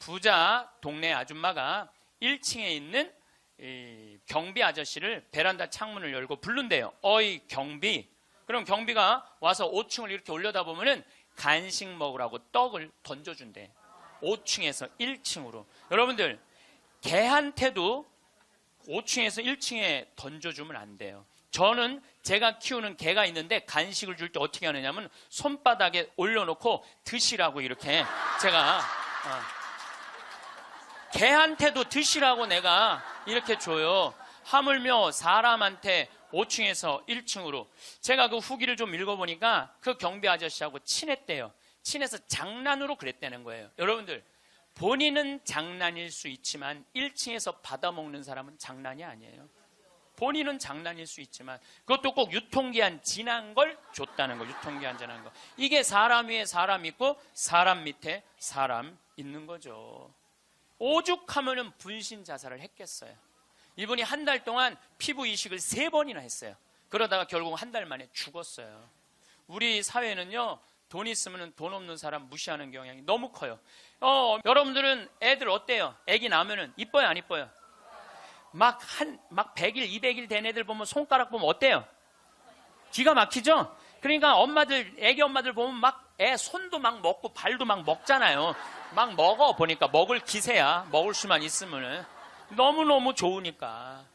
부자 동네 아줌마가 1층에 있는 이 경비 아저씨를 베란다 창문을 열고 부른대요. 어이 경비. 그럼 경비가 와서 5층을 이렇게 올려다보면은 간식 먹으라고 떡을 던져준대. 5층에서 1층으로. 여러분들, 개한테도 5층에서 1층에 던져주면 안 돼요. 저는 제가 키우는 개가 있는데 간식을 줄 때 어떻게 하느냐면 손바닥에 올려놓고 드시라고 이렇게 제가 개한테도 드시라고 내가 이렇게 줘요. 하물며 사람한테 5층에서 1층으로. 제가 그 후기를 좀 읽어보니까 그 경비 아저씨하고 친했대요. 친해서 장난으로 그랬다는 거예요. 여러분들, 본인은 장난일 수 있지만 1층에서 받아먹는 사람은 장난이 아니에요. 본인은 장난일 수 있지만 그것도 꼭 유통기한 지난 걸 줬다는 거. 유통기한 지난 거. 이게 사람 위에 사람 있고 사람 밑에 사람 있는 거죠. 오죽하면은 분신 자살을 했겠어요. 이분이 한 달 동안 피부 이식을 3번이나 했어요. 그러다가 결국 한 달 만에 죽었어요. 우리 사회는요, 돈 있으면 돈 없는 사람 무시하는 경향이 너무 커요. 여러분들은 애들 어때요? 애기 낳으면은 이뻐요, 안 이뻐요? 막 100일, 200일 된 애들 보면 손가락 보면 어때요? 기가 막히죠? 그러니까 엄마들, 애기 엄마들 보면 막 애 손도 막 먹고 발도 막 먹잖아요. 막 먹어. 보니까 먹을 기세야. 먹을 수만 있으면은. 너무너무 좋으니까.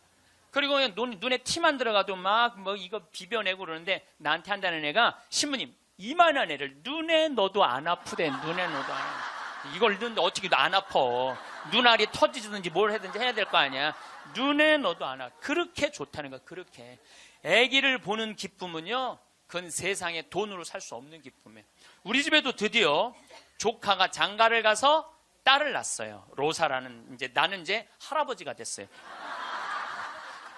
그리고 눈에 티만 들어가도 막 뭐 이거 비벼내고 그러는데 나한테 한다는 애가, 신부님, 이만한 애를 눈에 넣어도 안 아프대. 눈에 넣어도 안 아프대. 이걸 넣는데 어떻게 안 아파. 눈알이 터지든지 뭘 하든지 해야 될 거 아니야. 눈에 넣어도 안 아파. 그렇게 좋다는 거야. 그렇게. 아기를 보는 기쁨은요, 그건 세상에 돈으로 살 수 없는 기쁨이에요. 우리 집에도 드디어 조카가 장가를 가서 딸을 낳았어요. 로사라는, 나는 이제 할아버지가 됐어요.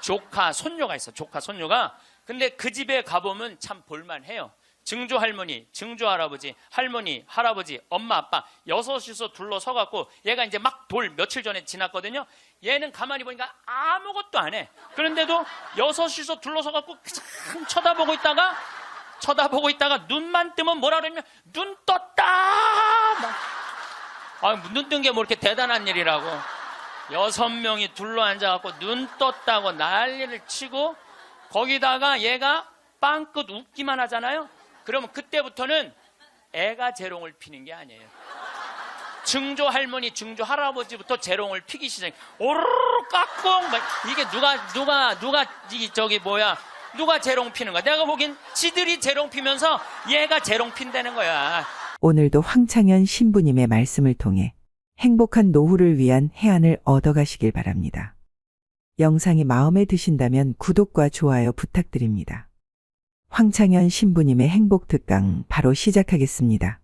조카, 손녀가 있어. 조카, 손녀가. 근데 그 집에 가보면 참 볼만해요. 증조 할머니, 증조 할아버지, 할머니, 할아버지, 엄마, 아빠 6이서 둘러서갖고 얘가 이제 막 며칠 전에 지났거든요. 얘는 가만히 보니까 아무것도 안 해. 그런데도 6이서 둘러서갖고 참 쳐다보고 있다가 눈만 뜨면 뭐라 그러냐면 눈 떴다! 눈 뜬 게 뭐 이렇게 대단한 일이라고. 6명이 둘러앉아갖고 눈 떴다고 난리를 치고, 거기다가 얘가 빵긋 웃기만 하잖아요. 그러면 그때부터는 애가 재롱을 피는 게 아니에요. 증조 할머니, 증조 할아버지부터 재롱을 피기 시작해. 오르르 깍꿍! 이게 누가 재롱 피는 거야? 내가 보기엔 지들이 재롱 피면서 얘가 재롱 핀다는 거야. 오늘도 황창현 신부님의 말씀을 통해 행복한 노후를 위한 해안을 얻어가시길 바랍니다. 영상이 마음에 드신다면 구독과 좋아요 부탁드립니다. 황창현 신부님의 행복 특강 바로 시작하겠습니다.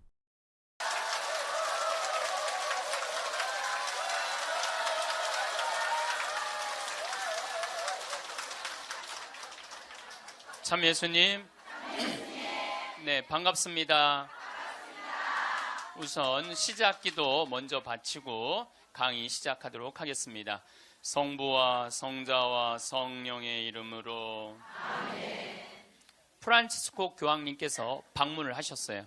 참 예수님. 네, 반갑습니다. 우선 시작기도 먼저 바치고 강의 시작하도록 하겠습니다. 성부와 성자와 성령의 이름으로. 아멘. 프란치스코 교황님께서 방문을 하셨어요.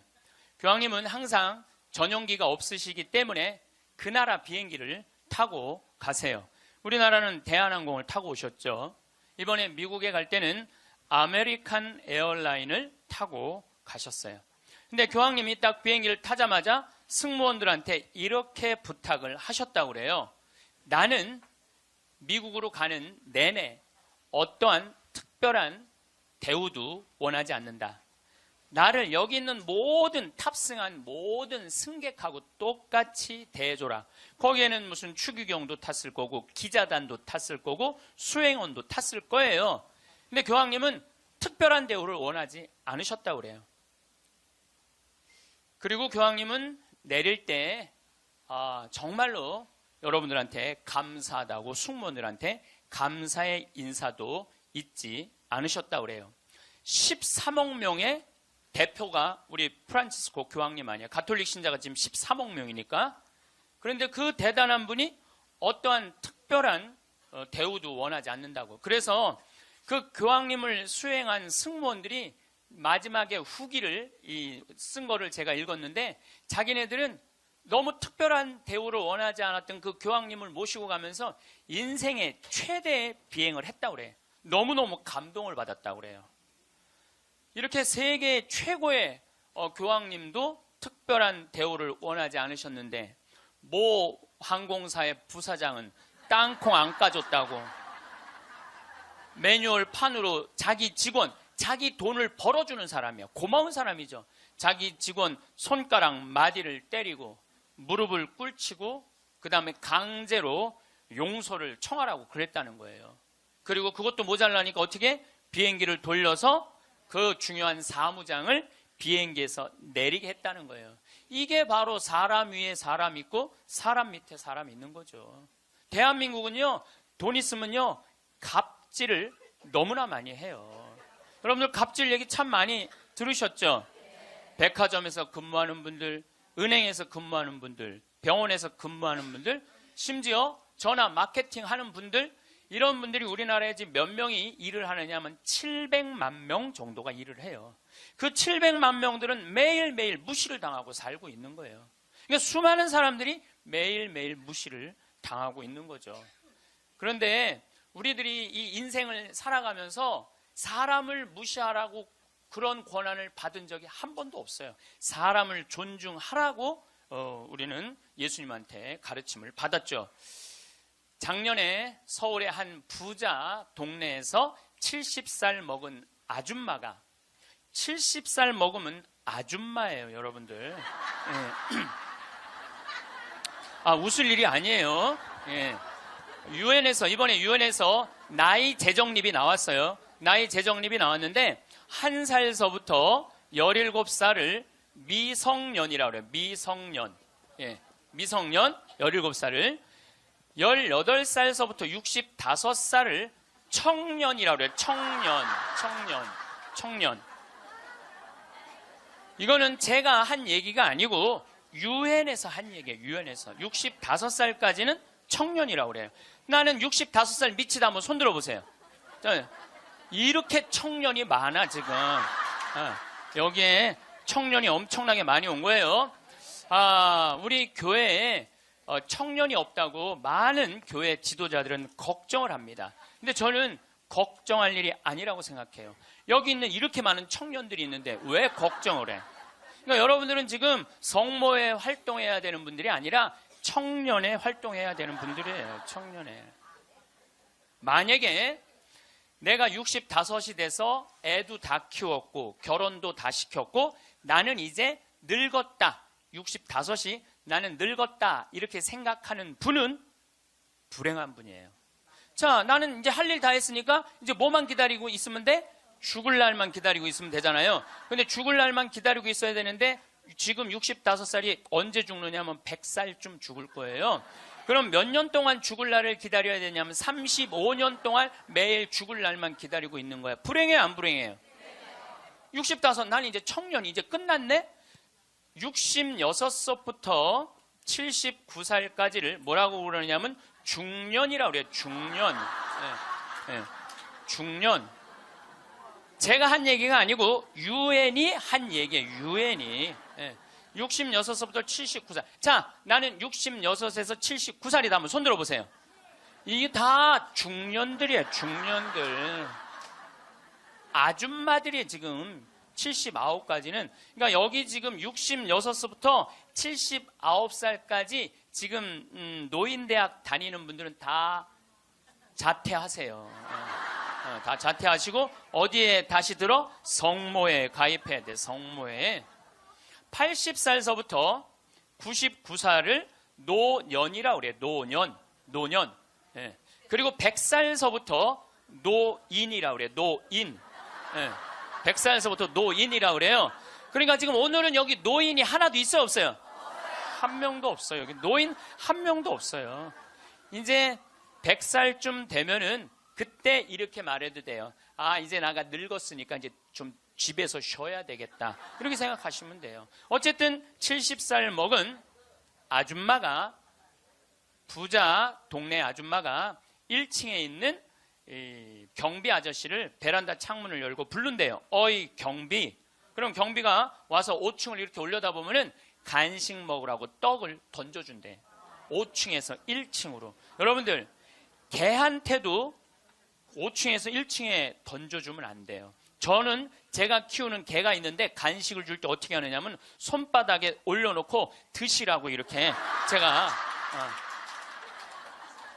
교황님은 항상 전용기가 없으시기 때문에 그 나라 비행기를 타고 가세요. 우리나라는 대한항공을 타고 오셨죠. 이번에 미국에 갈 때는 아메리칸 에어라인을 타고 가셨어요. 근데 교황님이 딱 비행기를 타자마자 승무원들한테 이렇게 부탁을 하셨다고 그래요. 나는 미국으로 가는 내내 어떠한 특별한 대우도 원하지 않는다. 나를 여기 있는 탑승한 모든 승객하고 똑같이 대해줘라. 거기에는 무슨 추기경도 탔을 거고 기자단도 탔을 거고 수행원도 탔을 거예요. 근데 교황님은 특별한 대우를 원하지 않으셨다고 그래요. 그리고 교황님은 내릴 때 정말로 여러분들한테 감사하다고 승무원들한테 감사의 인사도 잊지 않으셨다고 그래요. 13억 명의 대표가 우리 프란치스코 교황님 아니에요. 가톨릭 신자가 지금 13억 명이니까. 그런데 그 대단한 분이 어떠한 특별한 대우도 원하지 않는다고. 그래서 그 교황님을 수행한 승무원들이 마지막에 후기를 쓴 거를 제가 읽었는데, 자기네들은 너무 특별한 대우를 원하지 않았던 그 교황님을 모시고 가면서 인생의 최대의 비행을 했다고 그래요. 너무너무 감동을 받았다고 그래요. 이렇게 세계 최고의 교황님도 특별한 대우를 원하지 않으셨는데 모 항공사의 부사장은 땅콩 안 까줬다고 매뉴얼 판으로 자기 직원, 자기 돈을 벌어주는 사람이야. 고마운 사람이죠. 자기 직원 손가락 마디를 때리고 무릎을 꿇치고 그 다음에 강제로 용서를 청하라고 그랬다는 거예요. 그리고 그것도 모자라니까 어떻게? 비행기를 돌려서 그 중요한 사무장을 비행기에서 내리게 했다는 거예요. 이게 바로 사람 위에 사람 있고 사람 밑에 사람 있는 거죠. 대한민국은요, 돈 있으면요 갑질을 너무나 많이 해요. 여러분들 갑질 얘기 참 많이 들으셨죠? 백화점에서 근무하는 분들, 은행에서 근무하는 분들, 병원에서 근무하는 분들, 심지어 전화 마케팅 하는 분들, 이런 분들이 우리나라에 지금 몇 명이 일을 하느냐 하면 700만 명 정도가 일을 해요. 그 700만 명들은 매일매일 무시를 당하고 살고 있는 거예요. 그러니까 수많은 사람들이 매일매일 무시를 당하고 있는 거죠. 그런데 우리들이 이 인생을 살아가면서 사람을 무시하라고 그런 권한을 받은 적이 한 번도 없어요. 사람을 존중하라고 우리는 예수님한테 가르침을 받았죠. 작년에 서울의 한 부자 동네에서 70살 먹은 아줌마가 70살 먹으면 아줌마예요, 여러분들. 예. 웃을 일이 아니에요. 예. 이번에 유엔에서 나이 재정립이 나왔어요. 나이 재정립이 나왔는데 1살서부터 17살을 미성년이라고 그래요. 미성년. 예. 미성년 17살을 18살서부터 65살을 청년이라고 그래요. 청년. 이거는 제가 한 얘기가 아니고 유엔에서 한 얘기예요. 유엔에서 65살까지는 청년이라고 그래요. 나는 65살 미치다 한번 손 들어보세요. 이렇게 청년이 많아 지금. 여기에 청년이 엄청나게 많이 온 거예요. 우리 교회에 청년이 없다고 많은 교회 지도자들은 걱정을 합니다. 근데 저는 걱정할 일이 아니라고 생각해요. 여기 있는 이렇게 많은 청년들이 있는데 왜 걱정을 해? 그러니까 여러분들은 지금 성모에 활동해야 되는 분들이 아니라 청년에 활동해야 되는 분들이에요. 청년에. 만약에 내가 65이 돼서 애도 다 키웠고 결혼도 다 시켰고 나는 이제 늙었다. 65이 나는 늙었다. 이렇게 생각하는 분은 불행한 분이에요. 자, 나는 이제 할 일 다 했으니까 이제 뭐만 기다리고 있으면 돼? 죽을 날만 기다리고 있으면 되잖아요. 근데 죽을 날만 기다리고 있어야 되는데 지금 65살이 언제 죽느냐면 100살쯤 죽을 거예요. 그럼 몇 년 동안 죽을 날을 기다려야 되냐면 35년 동안 매일 죽을 날만 기다리고 있는 거야. 불행해요, 안 불행해요? 65, 난 이제 청년이 이제 끝났네? 66세부터 79살까지를 뭐라고 그러냐면 중년이라고 그래요. 중년. 중년. 제가 한 얘기가 아니고 유엔이 한 얘기예요. 유엔이. 66세부터 79살. 자, 나는 66에서 79살이다. 한번 손 들어보세요. 이게 다 중년들이에요. 중년들. 아줌마들이 지금 79까지는, 그러니까 여기 지금 66세부터 79살까지 지금 노인대학 다니는 분들은 다 자퇴하세요. 다 자퇴하시고 어디에 다시 들어? 성모에 가입해야 돼. 성모에. 80살서부터 99살을 노년이라고 그래요. 노년. 예. 그리고 100살서부터 노인이라고 그래요. 노인. 예. 100살서부터 노인이라고 그래요. 그러니까 지금 오늘은 여기 노인이 하나도 있어요, 없어요? 한 명도 없어요. 여기 노인 한 명도 없어요. 이제 100살쯤 되면은 그때 이렇게 말해도 돼요. 이제 나가 늙었으니까 이제 좀 집에서 쉬어야 되겠다. 이렇게 생각하시면 돼요. 어쨌든 70살 먹은 아줌마가, 부자 동네 아줌마가 1층에 있는 이 경비 아저씨를 베란다 창문을 열고 부른대요. 어이 경비. 그럼 경비가 와서 5층을 이렇게 올려다보면은 간식 먹으라고 떡을 던져준대. 5층에서 1층으로. 여러분들, 개한테도 5층에서 1층에 던져주면 안 돼요. 저는 제가 키우는 개가 있는데 간식을 줄 때 어떻게 하느냐면 손바닥에 올려놓고 드시라고 이렇게 제가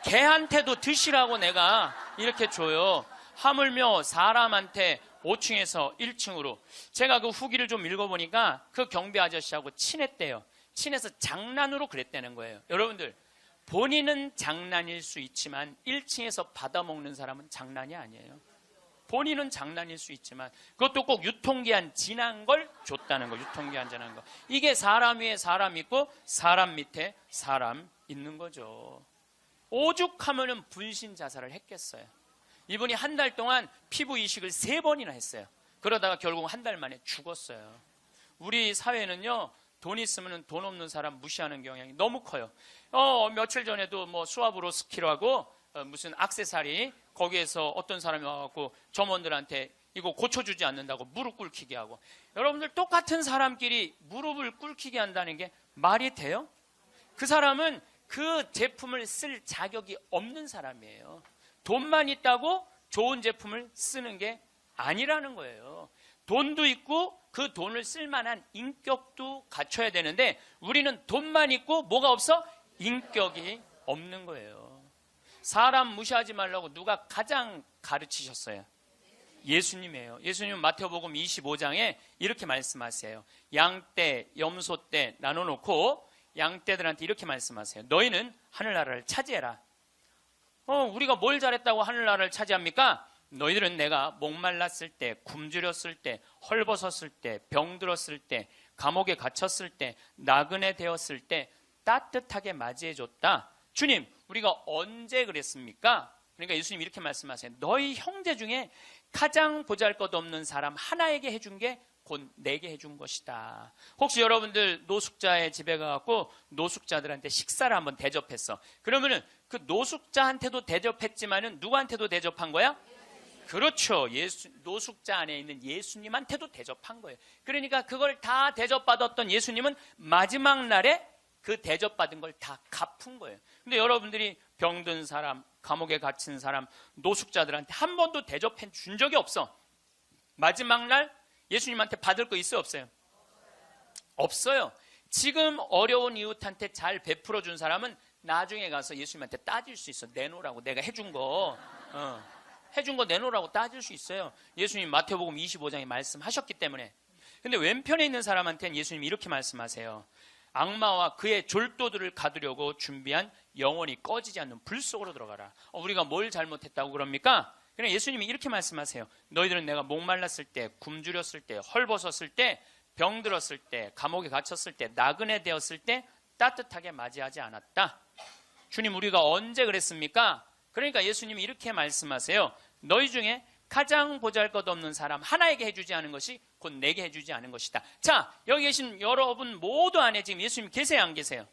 개한테도 드시라고 내가 이렇게 줘요. 하물며 사람한테 5층에서 1층으로. 제가 그 후기를 좀 읽어보니까 그 경비 아저씨하고 친했대요. 친해서 장난으로 그랬다는 거예요. 여러분들, 본인은 장난일 수 있지만 1층에서 받아먹는 사람은 장난이 아니에요. 본인은 장난일 수 있지만 그것도 꼭 유통기한 지난 걸 줬다는 거. 유통기한 지난 거. 이게 사람 위에 사람 있고 사람 밑에 사람 있는 거죠. 오죽하면은 분신 자살을 했겠어요. 이분이 한 달 동안 피부 이식을 3번이나 했어요. 그러다가 결국 한 달 만에 죽었어요. 우리 사회는요, 돈 있으면 돈 없는 사람 무시하는 경향이 너무 커요. 며칠 전에도 뭐 수아브로 스키라고 무슨 액세서리, 거기에서 어떤 사람이 와갖고 점원들한테 이거 고쳐주지 않는다고 무릎 꿇히게 하고. 여러분들, 똑같은 사람끼리 무릎을 꿇히게 한다는 게 말이 돼요? 그 사람은 그 제품을 쓸 자격이 없는 사람이에요. 돈만 있다고 좋은 제품을 쓰는 게 아니라는 거예요. 돈도 있고 그 돈을 쓸 만한 인격도 갖춰야 되는데 우리는 돈만 있고 뭐가 없어? 인격이 없는 거예요. 사람 무시하지 말라고 누가 가장 가르치셨어요? 예수님이에요. 예수님은 마태복음 25장에 이렇게 말씀하세요. 양떼, 염소떼 나눠놓고 양떼들한테 이렇게 말씀하세요. 너희는 하늘나라를 차지해라. 우리가 뭘 잘했다고 하늘나라를 차지합니까? 너희들은 내가 목말랐을 때, 굶주렸을 때, 헐벗었을 때, 병들었을 때, 감옥에 갇혔을 때, 나그네 되었을 때 따뜻하게 맞이해줬다. 주님, 우리가 언제 그랬습니까? 그러니까 예수님이 이렇게 말씀하세요. 너희 형제 중에 가장 보잘것없는 사람 하나에게 해준 게 곧 내게 해준 것이다. 혹시 여러분들 노숙자의 집에 가갖고 노숙자들한테 식사를 한번 대접했어. 그러면은 그 노숙자한테도 대접했지만은 누구한테도 대접한 거야? 그렇죠. 노숙자 안에 있는 예수님한테도 대접한 거예요. 그러니까 그걸 다 대접받았던 예수님은 마지막 날에 그 대접받은 걸 다 갚은 거예요. 근데 여러분들이 병든 사람, 감옥에 갇힌 사람, 노숙자들한테 한 번도 대접해 준 적이 없어. 마지막 날 예수님한테 받을 거 있어요, 없어요? 없어요. 지금 어려운 이웃한테 잘 베풀어 준 사람은 나중에 가서 예수님한테 따질 수 있어. 내놓으라고. 내가 해준 거 내놓으라고 따질 수 있어요. 예수님 마태복음 25장에 말씀하셨기 때문에. 근데 왼편에 있는 사람한테는 예수님이 이렇게 말씀하세요. 악마와 그의 졸도들을 가두려고 준비한 영원히 꺼지지 않는 불 속으로 들어가라. 우리가 뭘 잘못했다고 그럽니까? 그냥 예수님이 이렇게 말씀하세요. 너희들은 내가 목말랐을 때, 굶주렸을 때, 헐벗었을 때, 병들었을 때, 감옥에 갇혔을 때, 나그네 되었을 때 따뜻하게 맞이하지 않았다. 주님, 우리가 언제 그랬습니까? 그러니까 예수님이 이렇게 말씀하세요. 너희 중에 가장 보잘것없는 사람 하나에게 해주지 않은 것이 곧 내게 해주지 않은 것이다. 자, 여기 계신 여러분 모두 안에 지금 예수님 계세요, 안 계세요?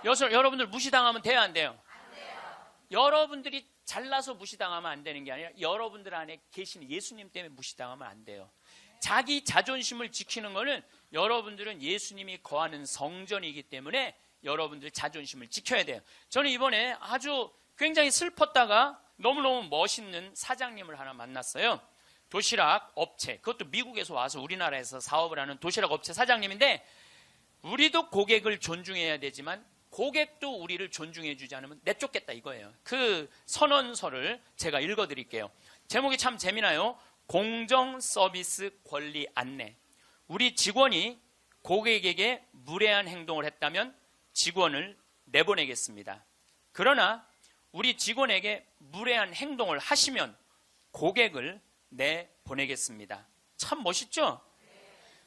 여러분들 무시당하면 돼요, 안 돼요? 안 돼요. 여러분들이 잘나서 무시당하면 안 되는 게 아니라 여러분들 안에 계신 예수님 때문에 무시당하면 안 돼요. 자기 자존심을 지키는 거는 여러분들은 예수님이 거하는 성전이기 때문에 여러분들 자존심을 지켜야 돼요. 저는 이번에 아주 굉장히 슬펐다가 너무너무 멋있는 사장님을 하나 만났어요. 도시락 업체, 그것도 미국에서 와서 우리나라에서 사업을 하는 도시락 업체 사장님인데 우리도 고객을 존중해야 되지만 고객도 우리를 존중해 주지 않으면 내쫓겠다 이거예요. 그 선언서를 제가 읽어드릴게요. 제목이 참 재미나요. 공정 서비스 권리 안내. 우리 직원이 고객에게 무례한 행동을 했다면 직원을 내보내겠습니다. 그러나 우리 직원에게 무례한 행동을 하시면 고객을 내보내겠습니다. 참 멋있죠?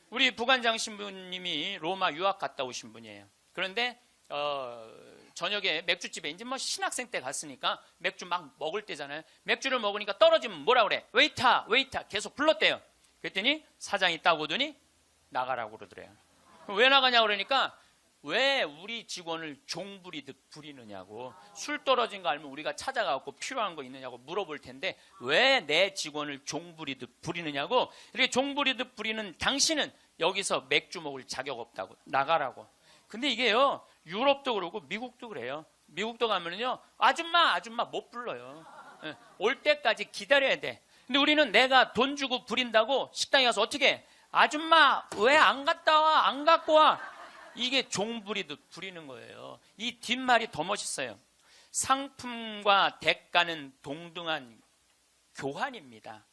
우리 부관장 신부님이 로마 유학 갔다 오신 분이에요. 그런데 저녁에 맥주집에 이제 뭐 신학생 때 갔으니까 맥주 막 먹을 때잖아요. 맥주를 먹으니까 떨어지면 뭐라 그래? 웨이터 계속 불렀대요. 그랬더니 사장이 딱 오더니 나가라고 그러더래요. 왜 나가냐고 그러니까 왜 우리 직원을 종부리듯 부리느냐고. 술 떨어진 거 알면 우리가 찾아가고 필요한 거 있느냐고 물어볼 텐데 왜 내 직원을 종부리듯 부리느냐고. 이렇게 종부리듯 부리는 당신은 여기서 맥주 먹을 자격 없다고, 나가라고. 근데 이게요, 유럽도 그러고 미국도 그래요. 미국도 가면은요, 아줌마 못 불러요. 올 때까지 기다려야 돼. 근데 우리는 내가 돈 주고 부린다고 식당에 가서 어떻게 해? 아줌마 왜 안 갔다 와? 안 갖고 와? 이게 종부리듯 부리는 거예요. 이 뒷말이 더 멋있어요. 상품과 대가는 동등한 교환입니다.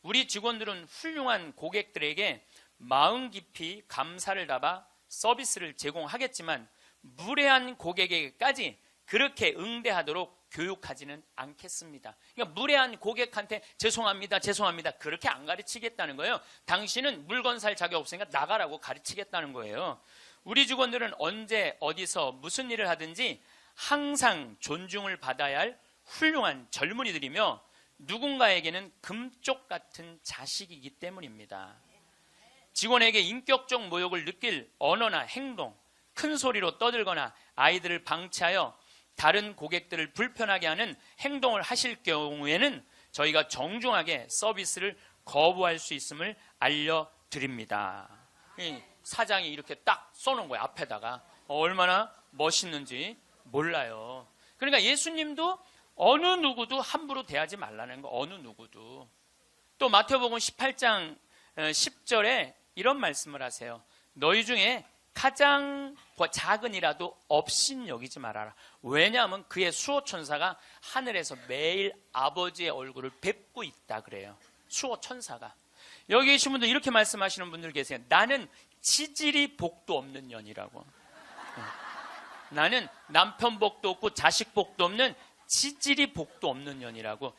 우리 직원들은 훌륭한 고객들에게 마음 깊이 감사를 담아 서비스를 제공하겠지만 무례한 고객에게까지 그렇게 응대하도록 교육하지는 않겠습니다. 그러니까 무례한 고객한테 죄송합니다 그렇게 안 가르치겠다는 거예요. 당신은 물건 살 자격 없으니까 나가라고 가르치겠다는 거예요. 우리 직원들은 언제 어디서 무슨 일을 하든지 항상 존중을 받아야 할 훌륭한 젊은이들이며 누군가에게는 금쪽 같은 자식이기 때문입니다. 직원에게 인격적 모욕을 느낄 언어나 행동, 큰 소리로 떠들거나 아이들을 방치하여 다른 고객들을 불편하게 하는 행동을 하실 경우에는 저희가 정중하게 서비스를 거부할 수 있음을 알려드립니다. 사장이 이렇게 딱 써놓은 거예요. 앞에다가. 얼마나 멋있는지 몰라요. 그러니까 예수님도 어느 누구도 함부로 대하지 말라는 거. 어느 누구도. 또 마태복음 18장 10절에 이런 말씀을 하세요. 너희 중에 가장 작은이라도 업신 여기지 말아라. 왜냐하면 그의 수호천사가 하늘에서 매일 아버지의 얼굴을 뵙고 있다 그래요. 수호천사가. 여기 계신 분들 이렇게 말씀하시는 분들 계세요. 나는 지질이 복도 없는 년이라고. 나는 남편 복도 없고 자식 복도 없는 지질이 복도 없는 년이라고.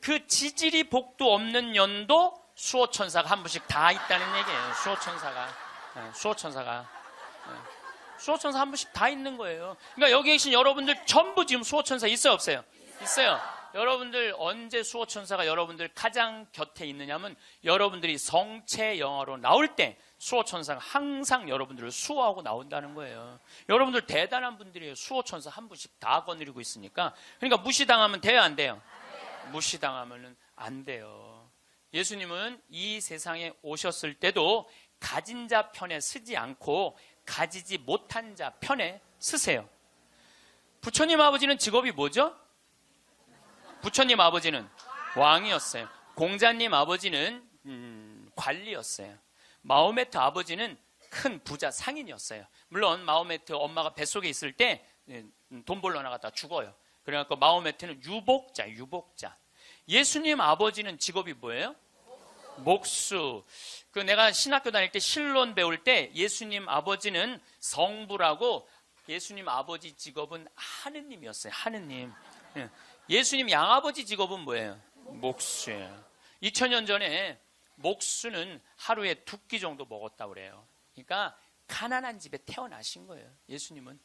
그 지질이 복도 없는 년도 수호천사가 한 분씩 다 있다는 얘기예요. 수호천사가 한 분씩 다 있는 거예요. 그러니까 여기 계신 여러분들 전부 지금 수호천사 있어요 없어요? 있어요. 여러분들 언제 수호천사가 여러분들 가장 곁에 있느냐면 여러분들이 성체 영화로 나올 때 수호천사가 항상 여러분들을 수호하고 나온다는 거예요. 여러분들 대단한 분들이에요. 수호천사 한 분씩 다 거느리고 있으니까. 그러니까 무시당하면 돼요 안 돼요? 무시당하면 안 돼요. 예수님은 이 세상에 오셨을 때도 가진 자 편에 서지 않고 가지지 못한 자 편에 서세요. 부처님 아버지는 직업이 뭐죠? 부처님 아버지는 왕이었어요. 공자님 아버지는 관리였어요. 마호메트 아버지는 큰 부자 상인이었어요. 물론 마호메트 엄마가 뱃속에 있을 때 돈 벌러 나갔다 죽어요. 그래갖고 마호메트는 유복자. 예수님 아버지는 직업이 뭐예요? 목수. 내가 신학교 다닐 때 신론 배울 때 예수님 아버지는 성부라고. 예수님 아버지 직업은 하느님이었어요. 하느님. 예수님 양아버지 직업은 뭐예요? 목수예요. 2000년 전에 목수는 하루에 2끼 정도 먹었다고 그래요. 그러니까 가난한 집에 태어나신 거예요. 예수님은.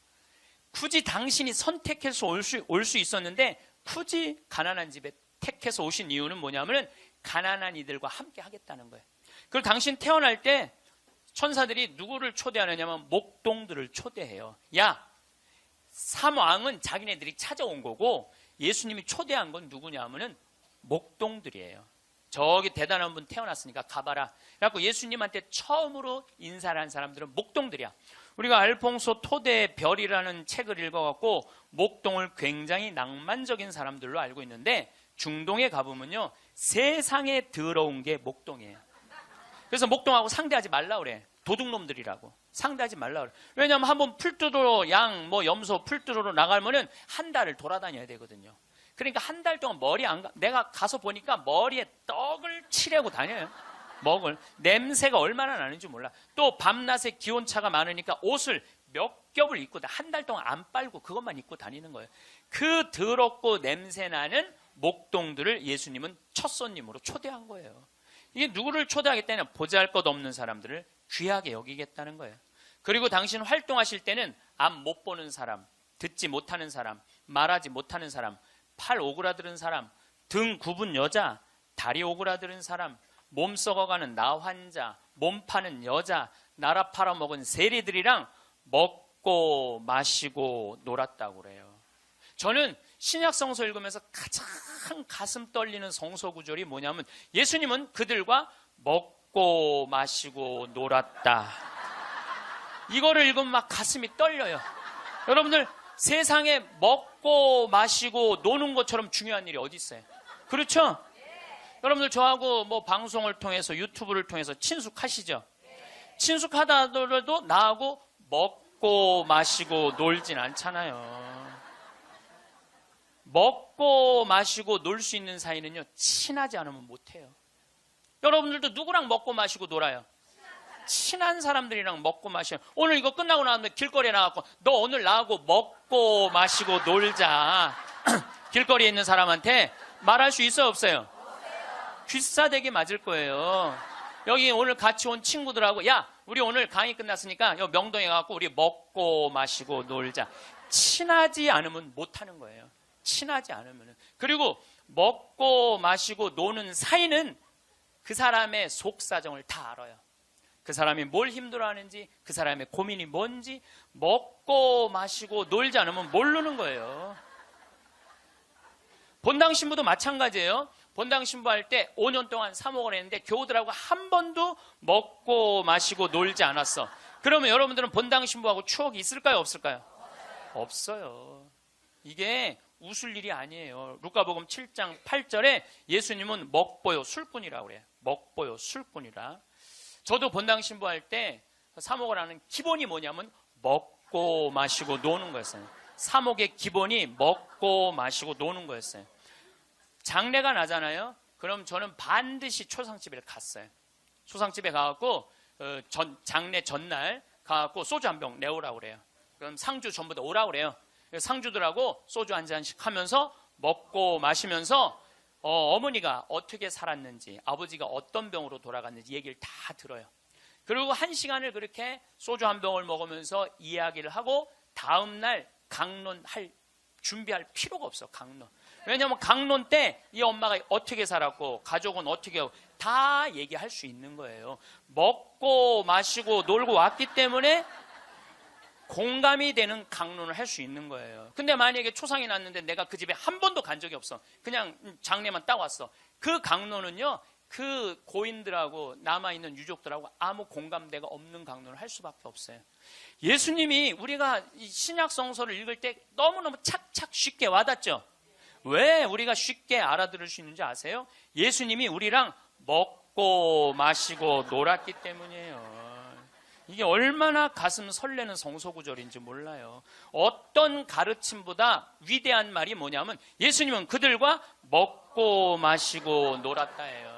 굳이 당신이 선택해서 올 수 있었는데 굳이 가난한 집에 택해서 오신 이유는 뭐냐면 가난한 이들과 함께 하겠다는 거예요. 그리고 당신 태어날 때 천사들이 누구를 초대하느냐면 목동들을 초대해요. 야, 삼왕은 자기네들이 찾아온 거고 예수님이 초대한 건 누구냐 하면은 목동들이에요. 저기 대단한 분 태어났으니까 가봐라. 그래갖고 예수님한테 처음으로 인사를 한 사람들은 목동들이야. 우리가 알퐁소 토대의 별이라는 책을 읽어갖고 목동을 굉장히 낭만적인 사람들로 알고 있는데 중동에 가보면요 세상에 더러운 게 목동이에요. 그래서 목동하고 상대하지 말라 그래. 도둑놈들이라고. 상대하지 말라 그래. 왜냐하면 한번 풀 뜯으러 염소 풀 뜯으러 나가면은 한 달을 돌아다녀야 되거든요. 그러니까 한 달 동안 내가 가서 보니까 머리에 떡을 칠하고 다녀요. 먹을. 냄새가 얼마나 나는지 몰라. 또 밤낮에 기온차가 많으니까 옷을 몇 겹을 입고 한 달 동안 안 빨고 그것만 입고 다니는 거예요. 그 더럽고 냄새나는 목동들을 예수님은 첫 손님으로 초대한 거예요. 이게 누구를 초대하겠다냐? 보잘것없는 사람들을 귀하게 여기겠다는 거예요. 그리고 당신 활동하실 때는 앞 못 보는 사람, 듣지 못하는 사람, 말하지 못하는 사람, 팔 오그라드는 사람, 등 굽은 여자, 다리 오그라드는 사람, 몸 썩어가는 나 환자, 몸 파는 여자, 나라 팔아먹은 세리들이랑 먹고 마시고 놀았다고 그래요. 저는 신약 성서 읽으면서 가장 가슴 떨리는 성서 구절이 뭐냐면 예수님은 그들과 먹고 마시고 놀았다. 이거를 읽으면 막 가슴이 떨려요. 여러분들 세상에 먹고 마시고 노는 것처럼 중요한 일이 어디 있어요? 그렇죠? 여러분들 저하고 뭐 방송을 통해서 유튜브를 통해서 친숙하시죠? 친숙하다 하더라도 나하고 먹고 마시고 놀진 않잖아요. 먹고 마시고 놀 수 있는 사이는요, 친하지 않으면 못해요. 여러분들도 누구랑 먹고 마시고 놀아요? 친한 사람들이랑 먹고 마셔요. 오늘 이거 끝나고 나면 길거리에 나가고 너 오늘 나하고 먹고 마시고 놀자. 길거리에 있는 사람한테 말할 수 있어요, 없어요? 귀싸대기 맞을 거예요. 여기 오늘 같이 온 친구들하고 야, 우리 오늘 강의 끝났으니까 여기 명동에 가고 우리 먹고 마시고 놀자. 친하지 않으면 못하는 거예요. 친하지 않으면. 그리고 먹고 마시고 노는 사이는 그 사람의 속사정을 다 알아요. 그 사람이 뭘 힘들어하는지, 그 사람의 고민이 뭔지 먹고 마시고 놀지 않으면 모르는 거예요. 본당 신부도 마찬가지예요. 본당 신부할 때 5년 동안 사목을 했는데 교우들하고 한 번도 먹고 마시고 놀지 않았어. 그러면 여러분들은 본당 신부하고 추억이 있을까요, 없을까요? 없어요. 이게 웃을 일이 아니에요. 루카복음 7장 8절에 예수님은 먹보요 술꾼이라고 그래요. 먹보요 술꾼이라. 저도 본당 신부할 때 사목을 하는 기본이 뭐냐면 먹고 마시고 노는 거였어요. 사목의 기본이 먹고 마시고 노는 거였어요. 장례가 나잖아요. 그럼 저는 반드시 초상집에 갔어요. 초상집에 가갖고 장례 전날 가갖고 소주 한 병 내오라고 그래요. 그럼 상주 전부 다 오라고 그래요. 상주들하고 소주 한 잔씩 하면서 먹고 마시면서 어머니가 어떻게 살았는지, 아버지가 어떤 병으로 돌아갔는지 얘기를 다 들어요. 그리고 1시간을 그렇게 소주 한 병을 먹으면서 이야기를 하고 다음날 강론할 준비할 필요가 없어. 강론. 왜냐하면 강론 때 이 엄마가 어떻게 살았고 가족은 어떻게 하고 다 얘기할 수 있는 거예요. 먹고 마시고 놀고 왔기 때문에 공감이 되는 강론을 할 수 있는 거예요. 근데 만약에 초상이 났는데 내가 그 집에 한 번도 간 적이 없어. 그냥 장례만 딱 왔어. 그 강론은요, 그 고인들하고 남아있는 유족들하고 아무 공감대가 없는 강론을 할 수밖에 없어요. 예수님이 우리가 이 신약 성서를 읽을 때 너무너무 착착 쉽게 와닿죠? 왜 우리가 쉽게 알아들을 수 있는지 아세요? 예수님이 우리랑 먹고 마시고 놀았기 때문이에요. 이게 얼마나 가슴 설레는 성서구절인지 몰라요. 어떤 가르침보다 위대한 말이 뭐냐면 예수님은 그들과 먹고 마시고 놀았다예요.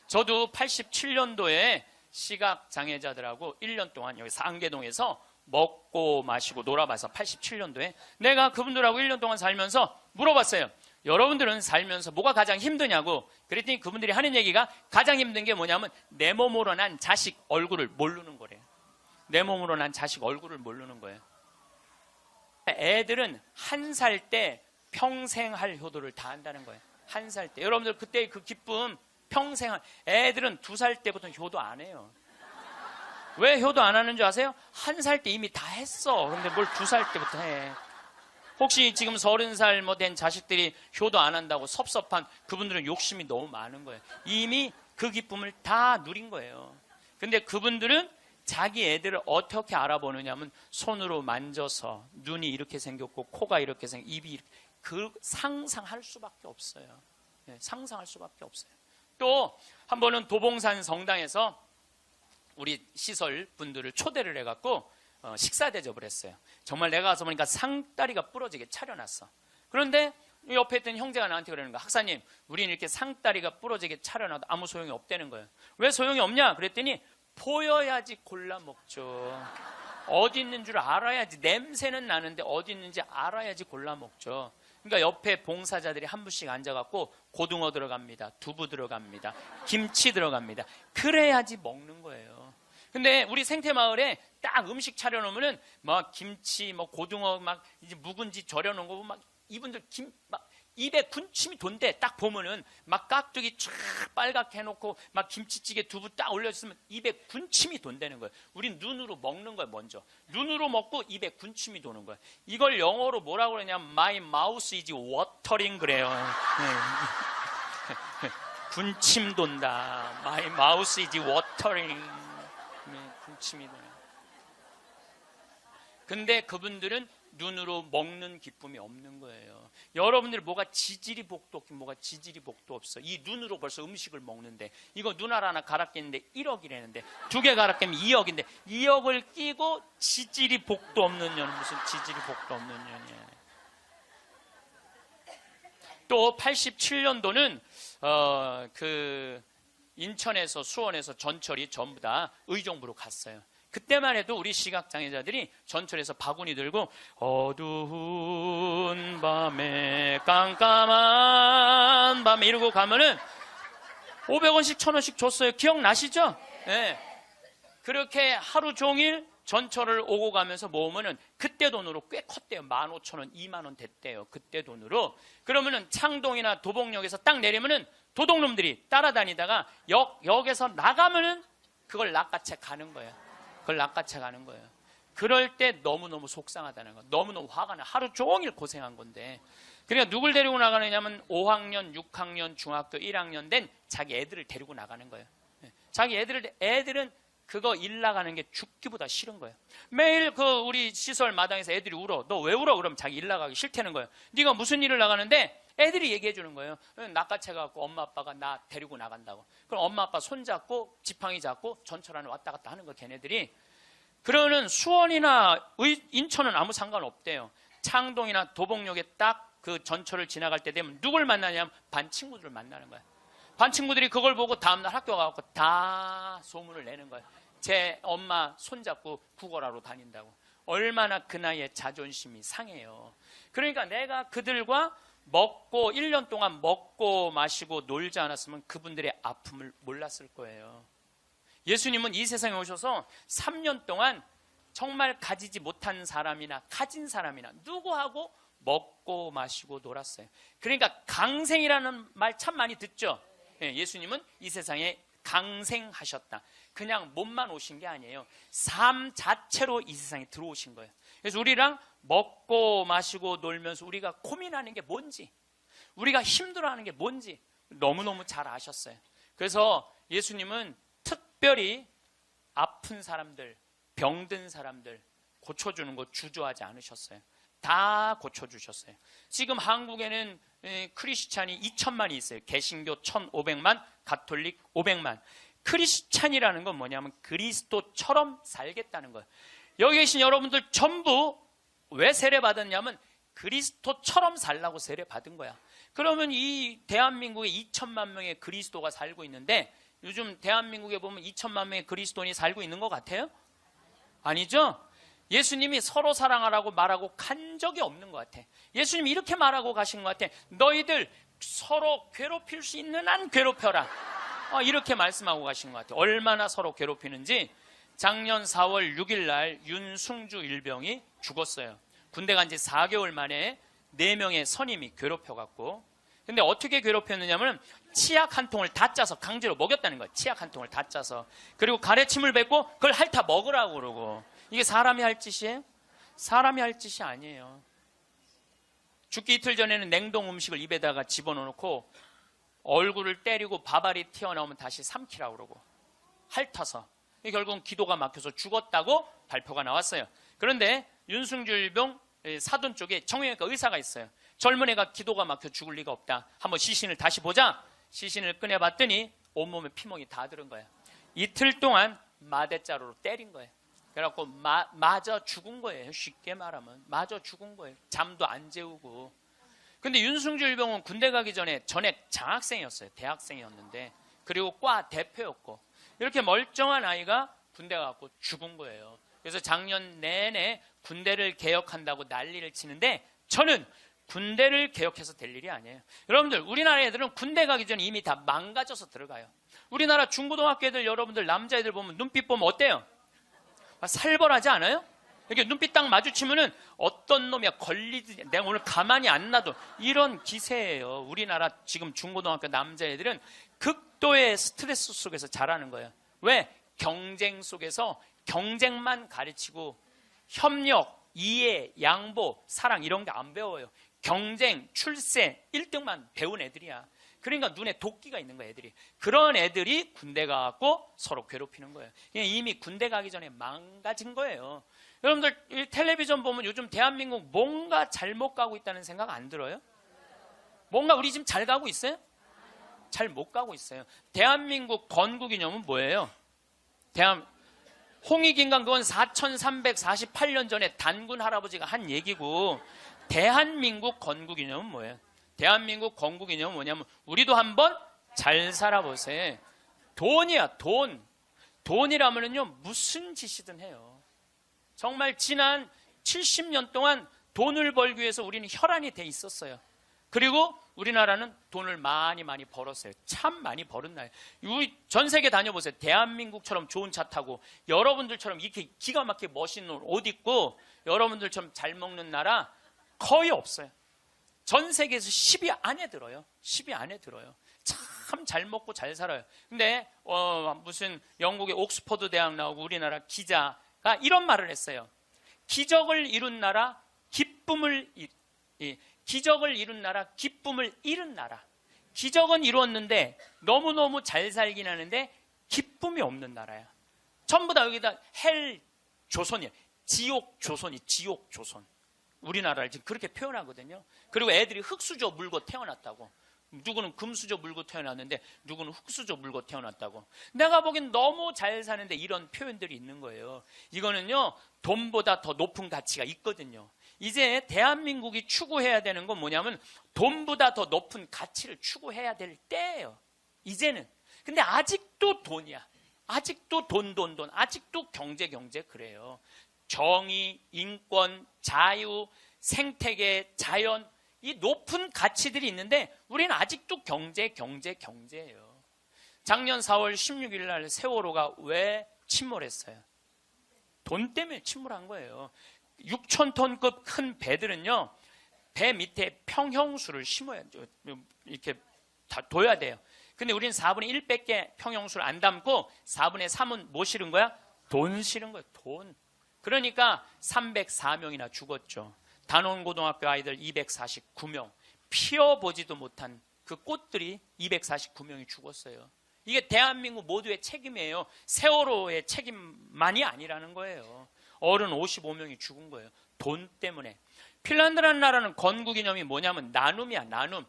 저도 87년도에 시각장애자들하고 1년 동안 여기 상계동에서 먹고 마시고 놀아봐서 87년도에 내가 그분들하고 1년 동안 살면서 물어봤어요. 여러분들은 살면서 뭐가 가장 힘드냐고. 그랬더니 그분들이 하는 얘기가 가장 힘든 게 뭐냐면 내 몸으로 난 자식 얼굴을 모르는 거래요. 내 몸으로 난 자식 얼굴을 모르는 거예요. 애들은 1살 때 평생 할 효도를 다 한다는 거예요. 1살 때. 여러분들 그때 그 기쁨 평생 애들은 2살 때부터 효도 안 해요. 왜 효도 안 하는 줄 아세요? 1살 때 이미 다 했어. 근데 뭘 2살 때부터 해. 혹시 지금 30살 뭐 된 자식들이 효도 안 한다고 섭섭한 그분들은 욕심이 너무 많은 거예요. 이미 그 기쁨을 다 누린 거예요. 근데 그분들은 자기 애들을 어떻게 알아보느냐면 손으로 만져서 눈이 이렇게 생겼고 코가 이렇게 생겼고 입이 이렇게 그 상상할 수밖에 없어요. 네, 상상할 수밖에 없어요. 또 한 번은 도봉산 성당에서 우리 시설 분들을 초대를 해갖고 식사 대접을 했어요. 정말 내가 가서 보니까 상다리가 부러지게 차려놨어. 그런데 옆에 있던 형제가 나한테 그러는 거야. 학사님, 우리는 이렇게 상다리가 부러지게 차려놔도 아무 소용이 없다는 거예요. 왜 소용이 없냐? 그랬더니 보여야지 골라 먹죠. 어디 있는 줄 알아야지. 냄새는 나는데 어디 있는지 알아야지 골라 먹죠. 그러니까 옆에 봉사자들이 한 분씩 앉아갖고 고등어 들어갑니다. 두부 들어갑니다. 김치 들어갑니다. 그래야지 먹는 거예요. 근데 우리 생태마을에 딱 음식 차려놓으면은 막 김치, 뭐 고등어 막 이제 묵은지 절여놓은 거 막 이분들 막 입에 군침이 돈대. 딱 보면은 막 깍두기 쫙 빨갛게 해놓고 막 김치찌개 두부 딱 올려주면 입에 군침이 돈다는 거예요. 우린 눈으로 먹는 거예요. 먼저 눈으로 먹고 입에 군침이 도는 거예요. 이걸 영어로 뭐라고 그러냐면 My mouth is watering 그래요. 군침 돈다. My mouth is watering. 군침이 도네. 근데 그분들은 눈으로 먹는 기쁨이 없는 거예요. 여러분들 뭐가 지지리 복도 없긴 뭐가 지지리 복도 없어. 이 눈으로 벌써 음식을 먹는데 이거 눈알 하나 갈아 끼는데 1억이라는데 2개 갈아 끼면 2억인데 2억을 끼고 지지리 복도 없는 년. 무슨 지지리 복도 없는 년이야. 또 87년도는 그 인천에서 수원에서 전철이 전부 다 의정부로 갔어요. 그때만 해도 우리 시각장애자들이 전철에서 바구니 들고 어두운 밤에 깜깜한 밤에 이러고 가면은 500원씩 1000원씩 줬어요. 기억나시죠? 네. 그렇게 하루 종일 전철을 오고 가면서 모으면은 그때 돈으로 꽤 컸대요. 15,000원, 2만원 됐대요. 그때 돈으로. 그러면은 창동이나 도봉역에서 딱 내리면은 도둑놈들이 따라다니다가 역에서 나가면은 그걸 낚아채 가는 거예요. 그걸 낚아채 가는 거예요. 그럴 때 너무너무 속상하다는 거. 너무너무 화가 나. 하루 종일 고생한 건데. 그러니까 누굴 데리고 나가느냐면 5학년, 6학년, 중학교 1학년 된 자기 애들을 데리고 나가는 거예요. 자기 애들은 그거 일 나가는 게 죽기보다 싫은 거예요. 매일 그 우리 시설 마당에서 애들이 울어. 너 왜 울어? 그러면 자기 일 나가기 싫다는 거예요. 네가 무슨 일을 나가는데 애들이 얘기해 주는 거예요. 낚아채 갖고 엄마 아빠가 나 데리고 나간다고. 그럼 엄마 아빠 손 잡고 지팡이 잡고 전철 안에 왔다 갔다 하는 거 걔네들이. 그러는 수원이나 인천은 아무 상관없대요. 창동이나 도봉역에 딱 그 전철을 지나갈 때 되면 누굴 만나냐면 반 친구들을 만나는 거예요. 반 친구들이 그걸 보고 다음날 학교 가고 다 소문을 내는 거예요. 제 엄마 손잡고 구걸하러 다닌다고. 얼마나 그 나이에 자존심이 상해요. 그러니까 내가 그들과 먹고 1년 동안 먹고 마시고 놀지 않았으면 그분들의 아픔을 몰랐을 거예요. 예수님은 이 세상에 오셔서 3년 동안 정말 가지지 못한 사람이나 가진 사람이나 누구하고 먹고 마시고 놀았어요. 그러니까 강생이라는 말 참 많이 듣죠. 예수님은 이 세상에 강생하셨다. 그냥 몸만 오신 게 아니에요. 삶 자체로 이 세상에 들어오신 거예요. 그래서 우리랑 먹고 마시고 놀면서 우리가 고민하는 게 뭔지, 우리가 힘들어하는 게 뭔지 너무너무 잘 아셨어요. 그래서 예수님은 특별히 아픈 사람들, 병든 사람들 고쳐주는 거 주저하지 않으셨어요. 다 고쳐주셨어요. 지금 한국에는 크리스찬이 2천만이 있어요. 개신교 1,500만, 가톨릭 500만. 크리스찬이라는 건 뭐냐면 그리스도처럼 살겠다는 거예요. 여기 계신 여러분들 전부 왜 세례받았냐면 그리스도처럼 살라고 세례받은 거야. 그러면 이 대한민국에 2천만 명의 그리스도가 살고 있는데 요즘 대한민국에 보면 2천만 명의 그리스도인이 살고 있는 것 같아요? 아니죠? 예수님이 서로 사랑하라고 말하고 간 적이 없는 것 같아. 예수님이 이렇게 말하고 가신 것 같아. 너희들 서로 괴롭힐 수 있는 한 괴롭혀라. 이렇게 말씀하고 가신 것 같아. 얼마나 서로 괴롭히는지 작년 4월 6일 날 윤승주 일병이 죽었어요. 군대 간 지 4개월 만에 4명의 선임이 괴롭혀갖고. 근데 어떻게 괴롭혔느냐면 치약 한 통을 다 짜서 강제로 먹였다는 거야. 치약 한 통을 다 짜서. 그리고 가래침을 뱉고 그걸 핥아 먹으라고 그러고. 이게 사람이 할 짓이에요? 사람이 할 짓이 아니에요. 죽기 이틀 전에는 냉동 음식을 입에다가 집어넣고 얼굴을 때리고 밥알이 튀어나오면 다시 삼키라고 그러고 핥아서. 결국은 기도가 막혀서 죽었다고 발표가 나왔어요. 그런데 윤승주 일병 사돈 쪽에 정형외과 의사가 있어요. 젊은 애가 기도가 막혀 죽을 리가 없다. 한번 시신을 다시 보자. 시신을 꺼내봤더니 온몸에 피멍이 다 들은 거예요. 이틀 동안 마대자루로 때린 거예요. 그래갖고 맞아 죽은 거예요. 쉽게 말하면 맞아 죽은 거예요. 잠도 안 재우고. 근데 윤승주 일병은 군대 가기 전에 전액 장학생이었어요. 대학생이었는데. 그리고 과 대표였고. 이렇게 멀쩡한 아이가 군대 가고 죽은 거예요. 그래서 작년 내내 군대를 개혁한다고 난리를 치는데 저는 군대를 개혁해서 될 일이 아니에요. 여러분들 우리나라 애들은 군대 가기 전에 이미 다 망가져서 들어가요. 우리나라 중고등학교 애들 여러분들 남자애들 보면 눈빛 보면 어때요? 살벌하지 않아요? 이렇게 눈빛 딱 마주치면은 어떤 놈이야 걸리지, 내가 오늘 가만히 안 놔둬, 이런 기세예요. 우리나라 지금 중고등학교 남자애들은 극도의 스트레스 속에서 자라는 거예요. 왜? 경쟁 속에서 경쟁만 가르치고 협력, 이해, 양보, 사랑 이런 게 안 배워요. 경쟁, 출세, 1등만 배운 애들이야. 그러니까 눈에 도끼가 있는 거야, 애들이. 그런 애들이 군대 가고 서로 괴롭히는 거예요. 이미 군대 가기 전에 망가진 거예요. 여러분들 이 텔레비전 보면 요즘 대한민국 뭔가 잘못 가고 있다는 생각 안 들어요? 뭔가 우리 지금 잘 가고 있어요? 잘 못 가고 있어요. 대한민국 건국이념은 뭐예요? 홍익인간 그건 4348년 전에 단군 할아버지가 한 얘기고, 대한민국 건국이념은 뭐예요? 대한민국 건국이념은 뭐냐면 우리도 한번 잘 살아보세요. 돈이야, 돈. 돈이라면요 무슨 짓이든 해요. 정말 지난 70년 동안 돈을 벌기 위해서 우리는 혈안이 돼 있었어요. 그리고 우리나라는 돈을 많이 벌었어요. 참 많이 벌은 나라예요. 전 세계 다녀보세요. 대한민국처럼 좋은 차 타고 여러분들처럼 이렇게 기가 막히게 멋있는 옷 입고 여러분들처럼 잘 먹는 나라 거의 없어요. 전 세계에서 10위 안에 들어요. 10위 안에 들어요. 참 잘 먹고 잘 살아요. 근데 무슨 영국의 옥스퍼드 대학 나오고 우리나라 기자가 이런 말을 했어요. 기적을 이룬 나라, 기쁨을 잃은 나라. 기적은 이루었는데 너무너무 잘 살긴 하는데 기쁨이 없는 나라야. 전부 다 여기다 헬 조선이에요. 지옥 조선. 우리나라를 지금 그렇게 표현하거든요. 그리고 애들이 흙수저 물고 태어났다고. 누구는 금수저 물고 태어났는데 누구는 흙수저 물고 태어났다고. 내가 보기엔 너무 잘 사는데 이런 표현들이 있는 거예요. 이거는요 돈보다 더 높은 가치가 있거든요. 이제 대한민국이 추구해야 되는 건 뭐냐면 돈보다 더 높은 가치를 추구해야 될 때예요. 이제는. 근데 아직도 돈이야. 아직도 돈. 아직도 경제 그래요. 정의, 인권, 자유, 생태계, 자연, 이 높은 가치들이 있는데 우리는 아직도 경제예요. 작년 4월 16일 날 세월호가 왜 침몰했어요? 돈 때문에 침몰한 거예요. 6,000톤급 큰 배들은요, 배 밑에 평형수를 심어야, 이렇게 다 둬야 돼요. 근데 우리는 4분의 1밖에 평형수를 안 담고 4분의 3은 뭐 실은 거야? 돈 실은 거예요, 돈. 그러니까 304명이나 죽었죠. 단원고등학교 아이들 249명, 피어보지도 못한 그 꽃들이 249명이 죽었어요. 이게 대한민국 모두의 책임이에요. 세월호의 책임만이 아니라는 거예요. 어른 55명이 죽은 거예요. 돈 때문에. 핀란드라는 나라는 건국이념이 뭐냐면 나눔이야, 나눔.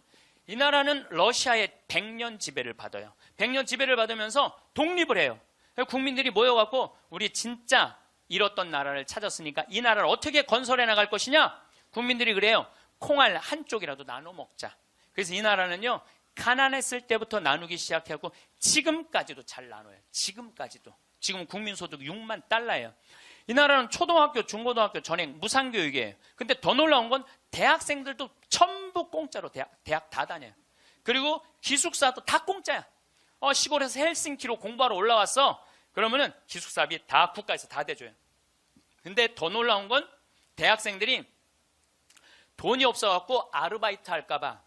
이 나라는 러시아의 100년 지배를 받아요. 100년 지배를 받으면서 독립을 해요. 국민들이 모여갖고 우리 진짜 잃었던 나라를 찾았으니까 이 나라를 어떻게 건설해 나갈 것이냐? 국민들이 그래요. 콩알 한쪽이라도 나눠 먹자. 그래서 이 나라는요, 가난했을 때부터 나누기 시작하고 지금까지도 잘 나눠요. 지금까지도. 지금 국민소득 6만 달러예요. 이 나라는 초등학교, 중고등학교 전액 무상교육이에요. 근데 더 놀라운 건 대학생들도 전부 공짜로 대학 다 다녀요. 그리고 기숙사도 다 공짜야. 시골에서 헬싱키로 공부하러 올라왔어. 그러면은 기숙사비 다 국가에서 다 대줘요. 근데 더 놀라운 건 대학생들이 돈이 없어갖고 아르바이트 할까봐,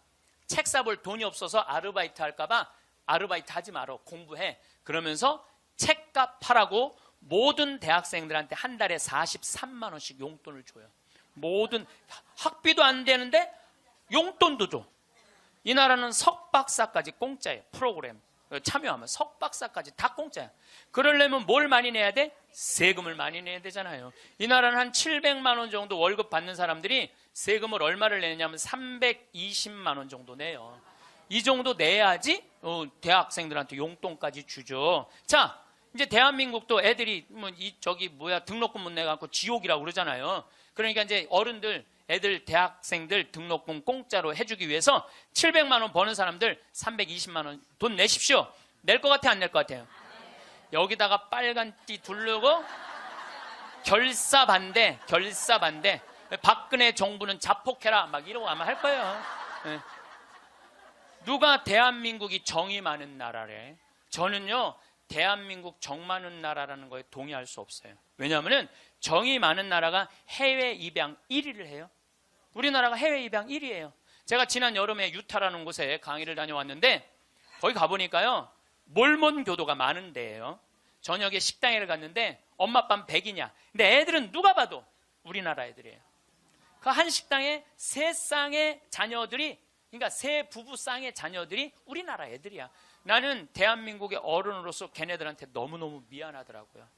책 사볼 돈이 없어서 아르바이트 할까봐 아르바이트 하지 마라, 공부해. 그러면서 책값 하라고 모든 대학생들한테 한 달에 43만 원씩 용돈을 줘요. 모든 학비도 안 되는데 용돈도 줘. 이 나라는 석박사까지 공짜예요. 프로그램 참여하면 석박사까지 다 공짜야. 그러려면 뭘 많이 내야 돼? 세금을 많이 내야 되잖아요. 이 나라는 한 700만 원 정도 월급 받는 사람들이 세금을 얼마를 내냐면 320만 원 정도 내요. 이 정도 내야지 대학생들한테 용돈까지 주죠. 자, 이제 대한민국도 애들이 등록금 못 내갖고 지옥이라고 그러잖아요. 그러니까 이제 어른들, 애들, 대학생들 등록금 공짜로 해주기 위해서 700만 원 버는 사람들 320만 원 돈 내십시오. 낼 것 같아, 안 낼 것 같아요? 여기다가 빨간 띠 두르고 결사 반대. 박근혜 정부는 자폭해라 막 이러고 아마 할 거예요. 네. 누가 대한민국이 정이 많은 나라래? 저는요, 대한민국 정 많은 나라라는 거에 동의할 수 없어요. 왜냐하면 정이 많은 나라가 해외 입양 1위를 해요. 우리나라가 해외 입양 1위예요. 제가 지난 여름에 유타라는 곳에 강의를 다녀왔는데 거기 가보니까요, 몰몬 교도가 많은 데예요. 저녁에 식당에 갔는데 엄마 아빠는 백이냐, 근데 애들은 누가 봐도 우리나라 애들이에요. 그 한 식당에 세 쌍의 자녀들이, 그러니까 세 부부 쌍의 자녀들이 우리나라 애들이야. 나는 대한민국의 어른으로서 걔네들한테 너무너무 미안하더라고요.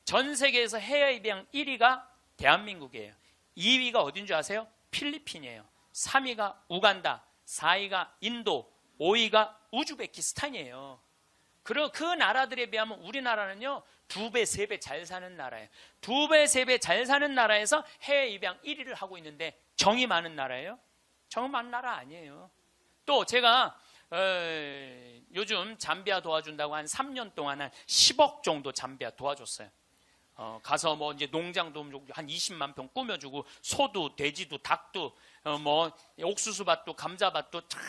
전 세계에서 해외 입양 1위가 대한민국이에요. 2위가 어딘 줄 아세요? 필리핀이에요. 3위가 우간다, 4위가 인도, 5위가 우즈베키스탄이에요. 그 나라들에 비하면 우리나라는요, 2배, 3배 잘 사는 나라예요. 2배, 3배 잘 사는 나라에서 해외 입양 1위를 하고 있는데 정이 많은 나라예요? 정이 많은 나라 아니에요. 또 제가 요즘 잠비아 도와준다고 한 3년 동안 한 10억 정도 잠비아 도와줬어요. 가서 뭐 이제 농장도 한 20만 평 꾸며주고, 소도 돼지도 닭도 뭐 옥수수밭도 감자밭도 다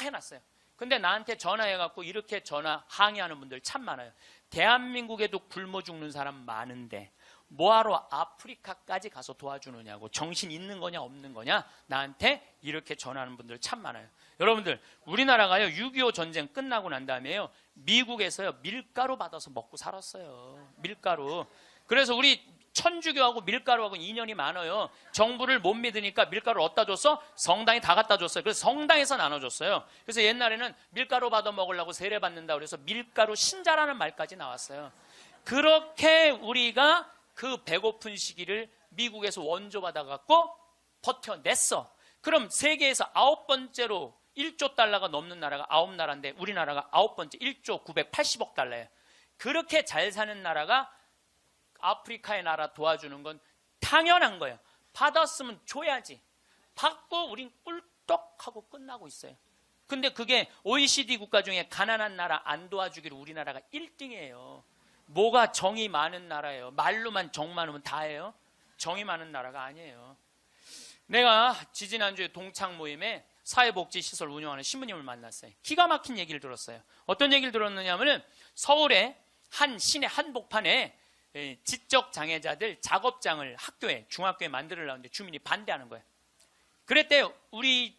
해놨어요. 근데 나한테 전화해갖고 이렇게 항의하는 분들 참 많아요. 대한민국에도 굶어 죽는 사람 많은데 뭐하러 아프리카까지 가서 도와주느냐고, 정신 있는 거냐 없는 거냐, 나한테 이렇게 전화하는 분들 참 많아요. 여러분들, 우리나라가요 6.25 전쟁 끝나고 난 다음에요, 미국에서요 밀가루 받아서 먹고 살았어요. 밀가루. 그래서 우리 천주교하고 밀가루하고 인연이 많아요. 정부를 못 믿으니까 밀가루를 어디다 줬어? 성당에 다 갖다 줬어요. 그래서 성당에서 나눠줬어요. 그래서 옛날에는 밀가루 받아 먹으려고 세례 받는다 그래서 밀가루 신자라는 말까지 나왔어요. 그렇게 우리가 그 배고픈 시기를 미국에서 원조 받아갖고 버텨냈어. 그럼 세계에서 9번째로 1조 달러가 넘는 나라가 9나라인데 우리나라가 9번째 1조 980억 달러예요. 그렇게 잘 사는 나라가 아프리카의 나라 도와주는 건 당연한 거예요. 받았으면 줘야지. 받고 우린 꿀떡하고 끝나고 있어요. 근데 그게 OECD 국가 중에 가난한 나라 안 도와주기로 우리나라가 1등이에요. 뭐가 정이 많은 나라예요. 말로만 정 많으면 다예요. 정이 많은 나라가 아니에요. 내가 지지난주에 동창 모임에 사회복지시설 운영하는 신부님을 만났어요. 기가 막힌 얘기를 들었어요. 어떤 얘기를 들었느냐 하면 서울의 한 시내 한복판에 지적장애자들 작업장을 학교에, 중학교에 만들려는데 주민이 반대하는 거예요. 그랬대요. 우리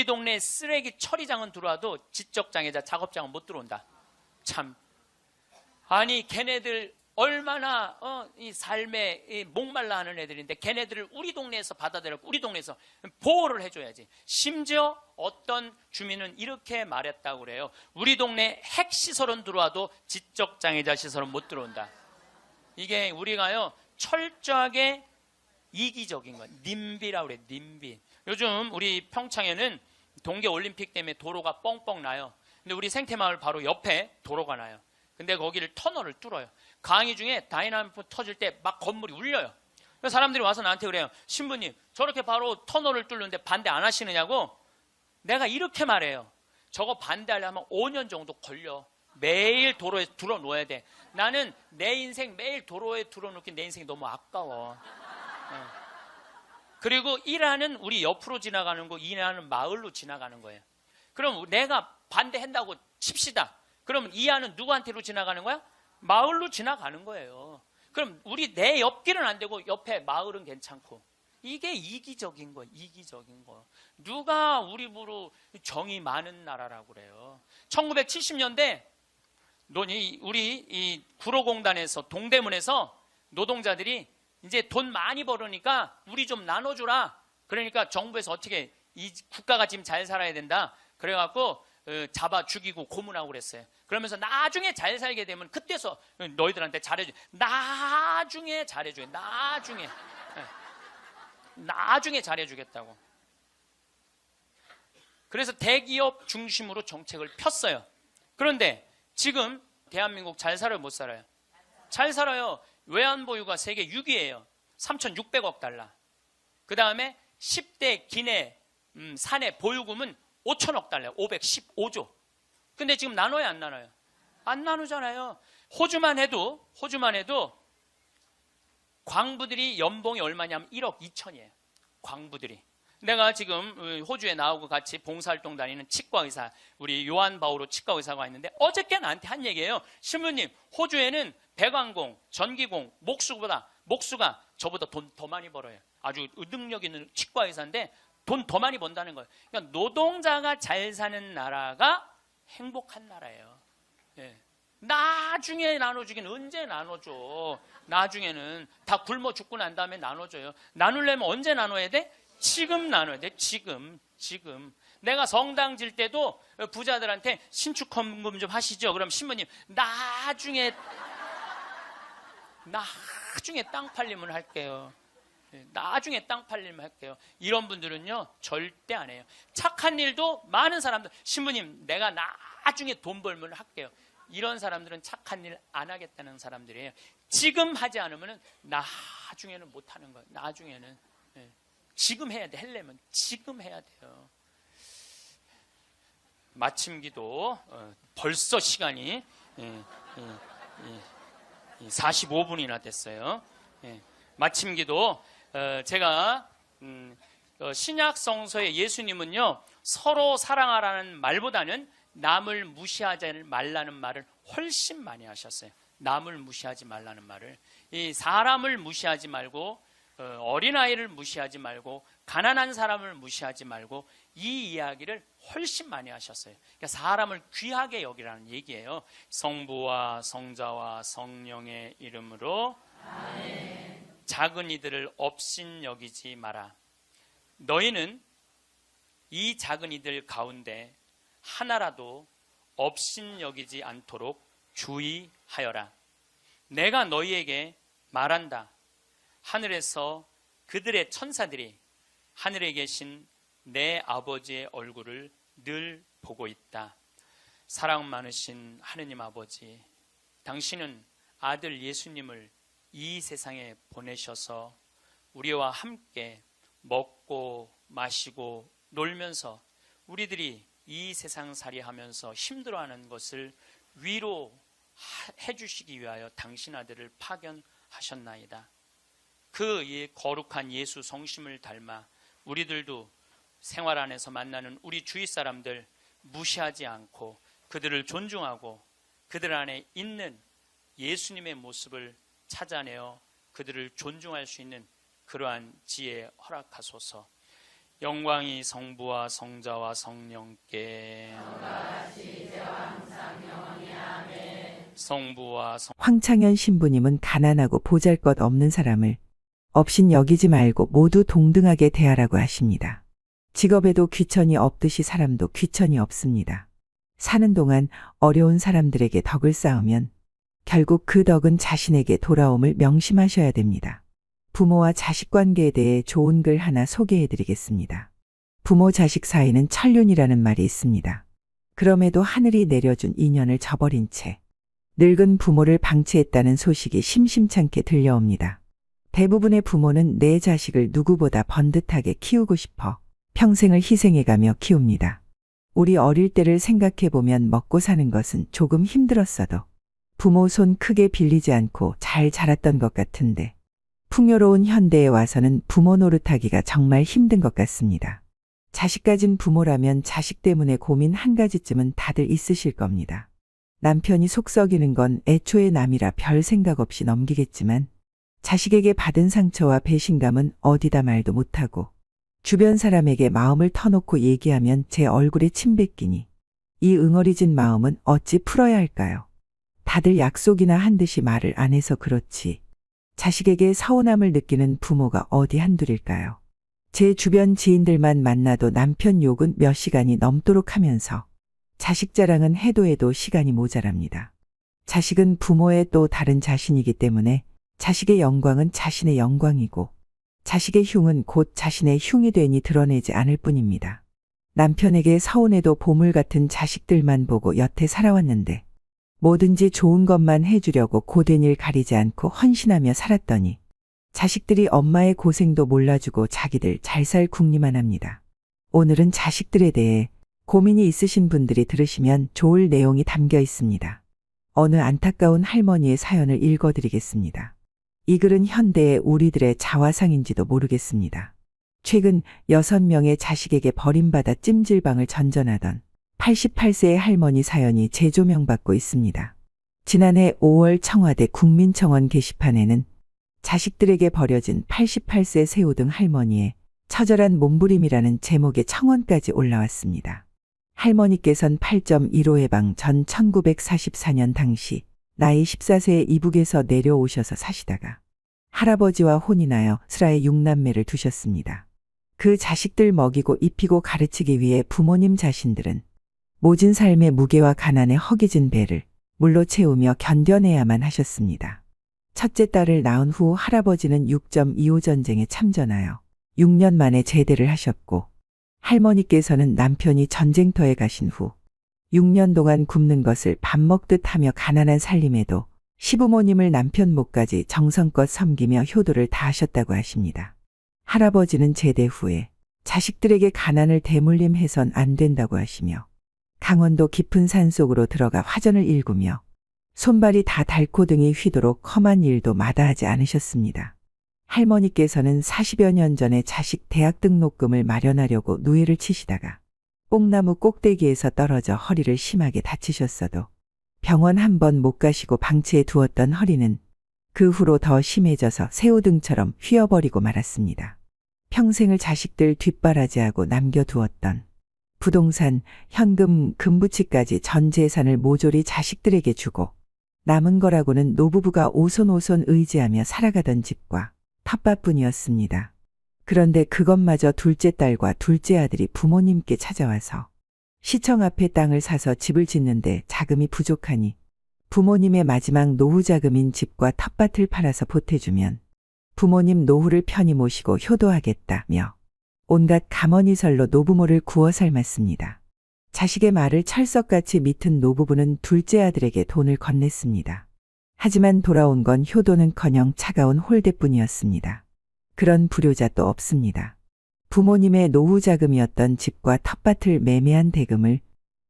동네 쓰레기 처리장은 들어와도 지적장애자 작업장은 못 들어온다. 참. 아니 걔네들 얼마나 이 삶에 목말라 하는 애들인데 걔네들을 우리 동네에서 받아들였고 우리 동네에서 보호를 해줘야지. 심지어 어떤 주민은 이렇게 말했다고 그래요. 우리 동네 핵시설은 들어와도 지적장애자 시설은 못 들어온다. 이게 우리가요 철저하게 이기적인 거예요. 님비라고 그래요. 님비. 요즘 우리 평창에는 동계올림픽 때문에 도로가 뻥뻥 나요. 근데 우리 생태마을 바로 옆에 도로가 나요. 근데 거기를 터널을 뚫어요. 강의 중에 다이나믹 터질 때 막 건물이 울려요. 그래서 사람들이 와서 나한테 그래요. 신부님, 저렇게 바로 터널을 뚫는데 반대 안 하시느냐고. 내가 이렇게 말해요. 저거 반대하려면 5년 정도 걸려. 매일 도로에 들어놓아야 돼. 나는 내 인생 매일 도로에 들어놓기 내 인생이 너무 아까워. 그리고 일하는 우리 옆으로 지나가는 거, 일하는 마을로 지나가는 거예요. 그럼 내가 반대한다고 칩시다. 그러면 이 안은 누구한테로 지나가는 거야? 마을로 지나가는 거예요. 그럼 우리 내 옆길은 안 되고 옆에 마을은 괜찮고. 이게 이기적인 거예요. 이기적인 거. 누가 우리 부로 정이 많은 나라라고 그래요. 1970년대 우리 이 구로공단에서 동대문에서 노동자들이 이제 돈 많이 벌으니까 우리 좀 나눠주라. 그러니까 정부에서 어떻게 이 국가가 지금 잘 살아야 된다. 그래갖고 잡아 죽이고 고문하고 그랬어요. 그러면서 나중에 잘 살게 되면 그때서 너희들한테 잘해줘. 나중에 잘해줘요. 나중에 잘해주겠다고. 그래서 대기업 중심으로 정책을 폈어요. 그런데 지금 대한민국 잘 살아요? 못 살아요? 잘 살아요. 외환보유가 세계 6위예요. 3,600억 달러. 그 다음에 10대 기내 사내 보유금은 5천억 달러, 515조. 근데 지금 나눠요, 안 나눠요? 안 나누잖아요. 호주만 해도 광부들이 연봉이 얼마냐면 1억 2천이에요. 광부들이. 내가 지금 호주에 나오고 같이 봉사활동 다니는 치과의사, 우리 요한 바오로 치과의사가 있는데 어저께 나한테 한 얘기예요. 신부님, 호주에는 배관공, 전기공, 목수가 저보다 돈 더 많이 벌어요. 아주 능력 있는 치과의사인데 돈 더 많이 번다는 거예요. 그러니까 노동자가 잘 사는 나라가 행복한 나라예요. 예. 나중에 나눠주긴 언제 나눠줘. 나중에는 다 굶어 죽고 난 다음에 나눠줘요. 나누려면 언제 나눠야 돼? 지금 나눠야 돼. 지금. 내가 성당 질 때도 부자들한테 신축 헌금 좀 하시죠. 그럼 신부님 나중에 땅 팔리면 할게요. 나중에 땅 팔리면 할게요. 이런 분들은요 절대 안 해요. 착한 일도 많은 사람들, 신부님 내가 나중에 돈 벌면 할게요. 이런 사람들은 착한 일 안 하겠다는 사람들이에요. 지금 하지 않으면 나중에는 못 하는 거예요. 나중에는. 지금 해야 돼. 하려면 지금 해야 돼요. 마침 기도 벌써 시간이 45분이나 됐어요. 마침 기도 제가 신약 성서의 예수님은요 서로 사랑하라는 말보다는 남을 무시하지 말라는 말을 훨씬 많이 하셨어요. 남을 무시하지 말라는 말을. 이 사람을 무시하지 말고 어린아이를 무시하지 말고 가난한 사람을 무시하지 말고 이 이야기를 훨씬 많이 하셨어요. 그러니까 사람을 귀하게 여기라는 얘기예요. 성부와 성자와 성령의 이름으로 아멘. 작은 이들을 업신 여기지 마라. 너희는 이 작은 이들 가운데 하나라도 업신 여기지 않도록 주의하여라. 내가 너희에게 말한다. 하늘에서 그들의 천사들이 하늘에 계신 내 아버지의 얼굴을 늘 보고 있다. 사랑 많으신 하느님 아버지, 당신은 아들 예수님을 이 세상에 보내셔서 우리와 함께 먹고 마시고 놀면서 우리들이 이 세상살이 하면서 힘들어하는 것을 위로해 주시기 위하여 당신 아들을 파견하셨나이다. 그 거룩한 예수 성심을 닮아 우리들도 생활 안에서 만나는 우리 주위 사람들 무시하지 않고 그들을 존중하고 그들 안에 있는 예수님의 모습을 찾아내어 그들을 존중할 수 있는 그러한 지혜 허락하소서. 영광이 성부와 성자와 성령께 성부와 황창현 신부님은 가난하고 보잘것없는 사람을 업신 여기지 말고 모두 동등하게 대하라고 하십니다. 직업에도 귀천이 없듯이 사람도 귀천이 없습니다. 사는 동안 어려운 사람들에게 덕을 쌓으면 결국 그 덕은 자신에게 돌아옴을 명심하셔야 됩니다. 부모와 자식 관계에 대해 좋은 글 하나 소개해 드리겠습니다. 부모 자식 사이는 천륜이라는 말이 있습니다. 그럼에도 하늘이 내려준 인연을 저버린 채 늙은 부모를 방치했다는 소식이 심심찮게 들려옵니다. 대부분의 부모는 내 자식을 누구보다 번듯하게 키우고 싶어 평생을 희생해가며 키웁니다. 우리 어릴 때를 생각해보면 먹고 사는 것은 조금 힘들었어도 부모 손 크게 빌리지 않고 잘 자랐던 것 같은데 풍요로운 현대에 와서는 부모 노릇하기가 정말 힘든 것 같습니다. 자식 가진 부모라면 자식 때문에 고민 한 가지쯤은 다들 있으실 겁니다. 남편이 속 썩이는 건 애초에 남이라 별 생각 없이 넘기겠지만 자식에게 받은 상처와 배신감은 어디다 말도 못하고 주변 사람에게 마음을 터놓고 얘기하면 제 얼굴에 침 뱉기니 이 응어리진 마음은 어찌 풀어야 할까요? 다들 약속이나 한 듯이 말을 안 해서 그렇지 자식에게 서운함을 느끼는 부모가 어디 한둘일까요? 제 주변 지인들만 만나도 남편 욕은 몇 시간이 넘도록 하면서 자식 자랑은 해도 해도 시간이 모자랍니다. 자식은 부모의 또 다른 자신이기 때문에 자식의 영광은 자신의 영광이고 자식의 흉은 곧 자신의 흉이 되니 드러내지 않을 뿐입니다. 남편에게 서운해도 보물 같은 자식들만 보고 여태 살아왔는데 뭐든지 좋은 것만 해주려고 고된 일 가리지 않고 헌신하며 살았더니 자식들이 엄마의 고생도 몰라주고 자기들 잘 살 궁리만 합니다. 오늘은 자식들에 대해 고민이 있으신 분들이 들으시면 좋을 내용이 담겨 있습니다. 어느 안타까운 할머니의 사연을 읽어드리겠습니다. 이 글은 현대의 우리들의 자화상인지도 모르겠습니다. 최근 6명의 자식에게 버림받아 찜질방을 전전하던 88세의 할머니 사연이 재조명받고 있습니다. 지난해 5월 청와대 국민청원 게시판에는 자식들에게 버려진 88세 새우등 할머니의 처절한 몸부림이라는 제목의 청원까지 올라왔습니다. 할머니께선 8.15 해방 전 1944년 당시 나이 14세에 이북에서 내려오셔서 사시다가 할아버지와 혼인하여 슬하에 6남매를 두셨습니다. 그 자식들 먹이고 입히고 가르치기 위해 부모님 자신들은 모진 삶의 무게와 가난에 허기진 배를 물로 채우며 견뎌내야만 하셨습니다. 첫째 딸을 낳은 후 할아버지는 6.25 전쟁에 참전하여 6년 만에 제대를 하셨고, 할머니께서는 남편이 전쟁터에 가신 후 6년 동안 굶는 것을 밥 먹듯 하며 가난한 살림에도 시부모님을 남편 목까지 정성껏 섬기며 효도를 다하셨다고 하십니다. 할아버지는 제대 후에 자식들에게 가난을 대물림해선 안 된다고 하시며 강원도 깊은 산속으로 들어가 화전을 일구며 손발이 다 닳고 등이 휘도록 험한 일도 마다하지 않으셨습니다. 할머니께서는 40여 년 전에 자식 대학 등록금을 마련하려고 누이를 치시다가 뽕나무 꼭대기에서 떨어져 허리를 심하게 다치셨어도 병원 한 번 못 가시고 방치해 두었던 허리는 그 후로 더 심해져서 새우등처럼 휘어버리고 말았습니다. 평생을 자식들 뒷바라지하고 남겨두었던 부동산, 현금, 금부치까지 전 재산을 모조리 자식들에게 주고 남은 거라고는 노부부가 오손오손 의지하며 살아가던 집과 텃밭뿐이었습니다. 그런데 그것마저 둘째 딸과 둘째 아들이 부모님께 찾아와서 시청 앞에 땅을 사서 집을 짓는데 자금이 부족하니 부모님의 마지막 노후 자금인 집과 텃밭을 팔아서 보태주면 부모님 노후를 편히 모시고 효도하겠다며 온갖 감언이설로 노부모를 구워 삶았습니다. 자식의 말을 철석같이 믿은 노부부는 둘째 아들에게 돈을 건넸습니다. 하지만 돌아온 건 효도는커녕 차가운 홀대뿐이었습니다. 그런 불효자 또 없습니다. 부모님의 노후 자금이었던 집과 텃밭을 매매한 대금을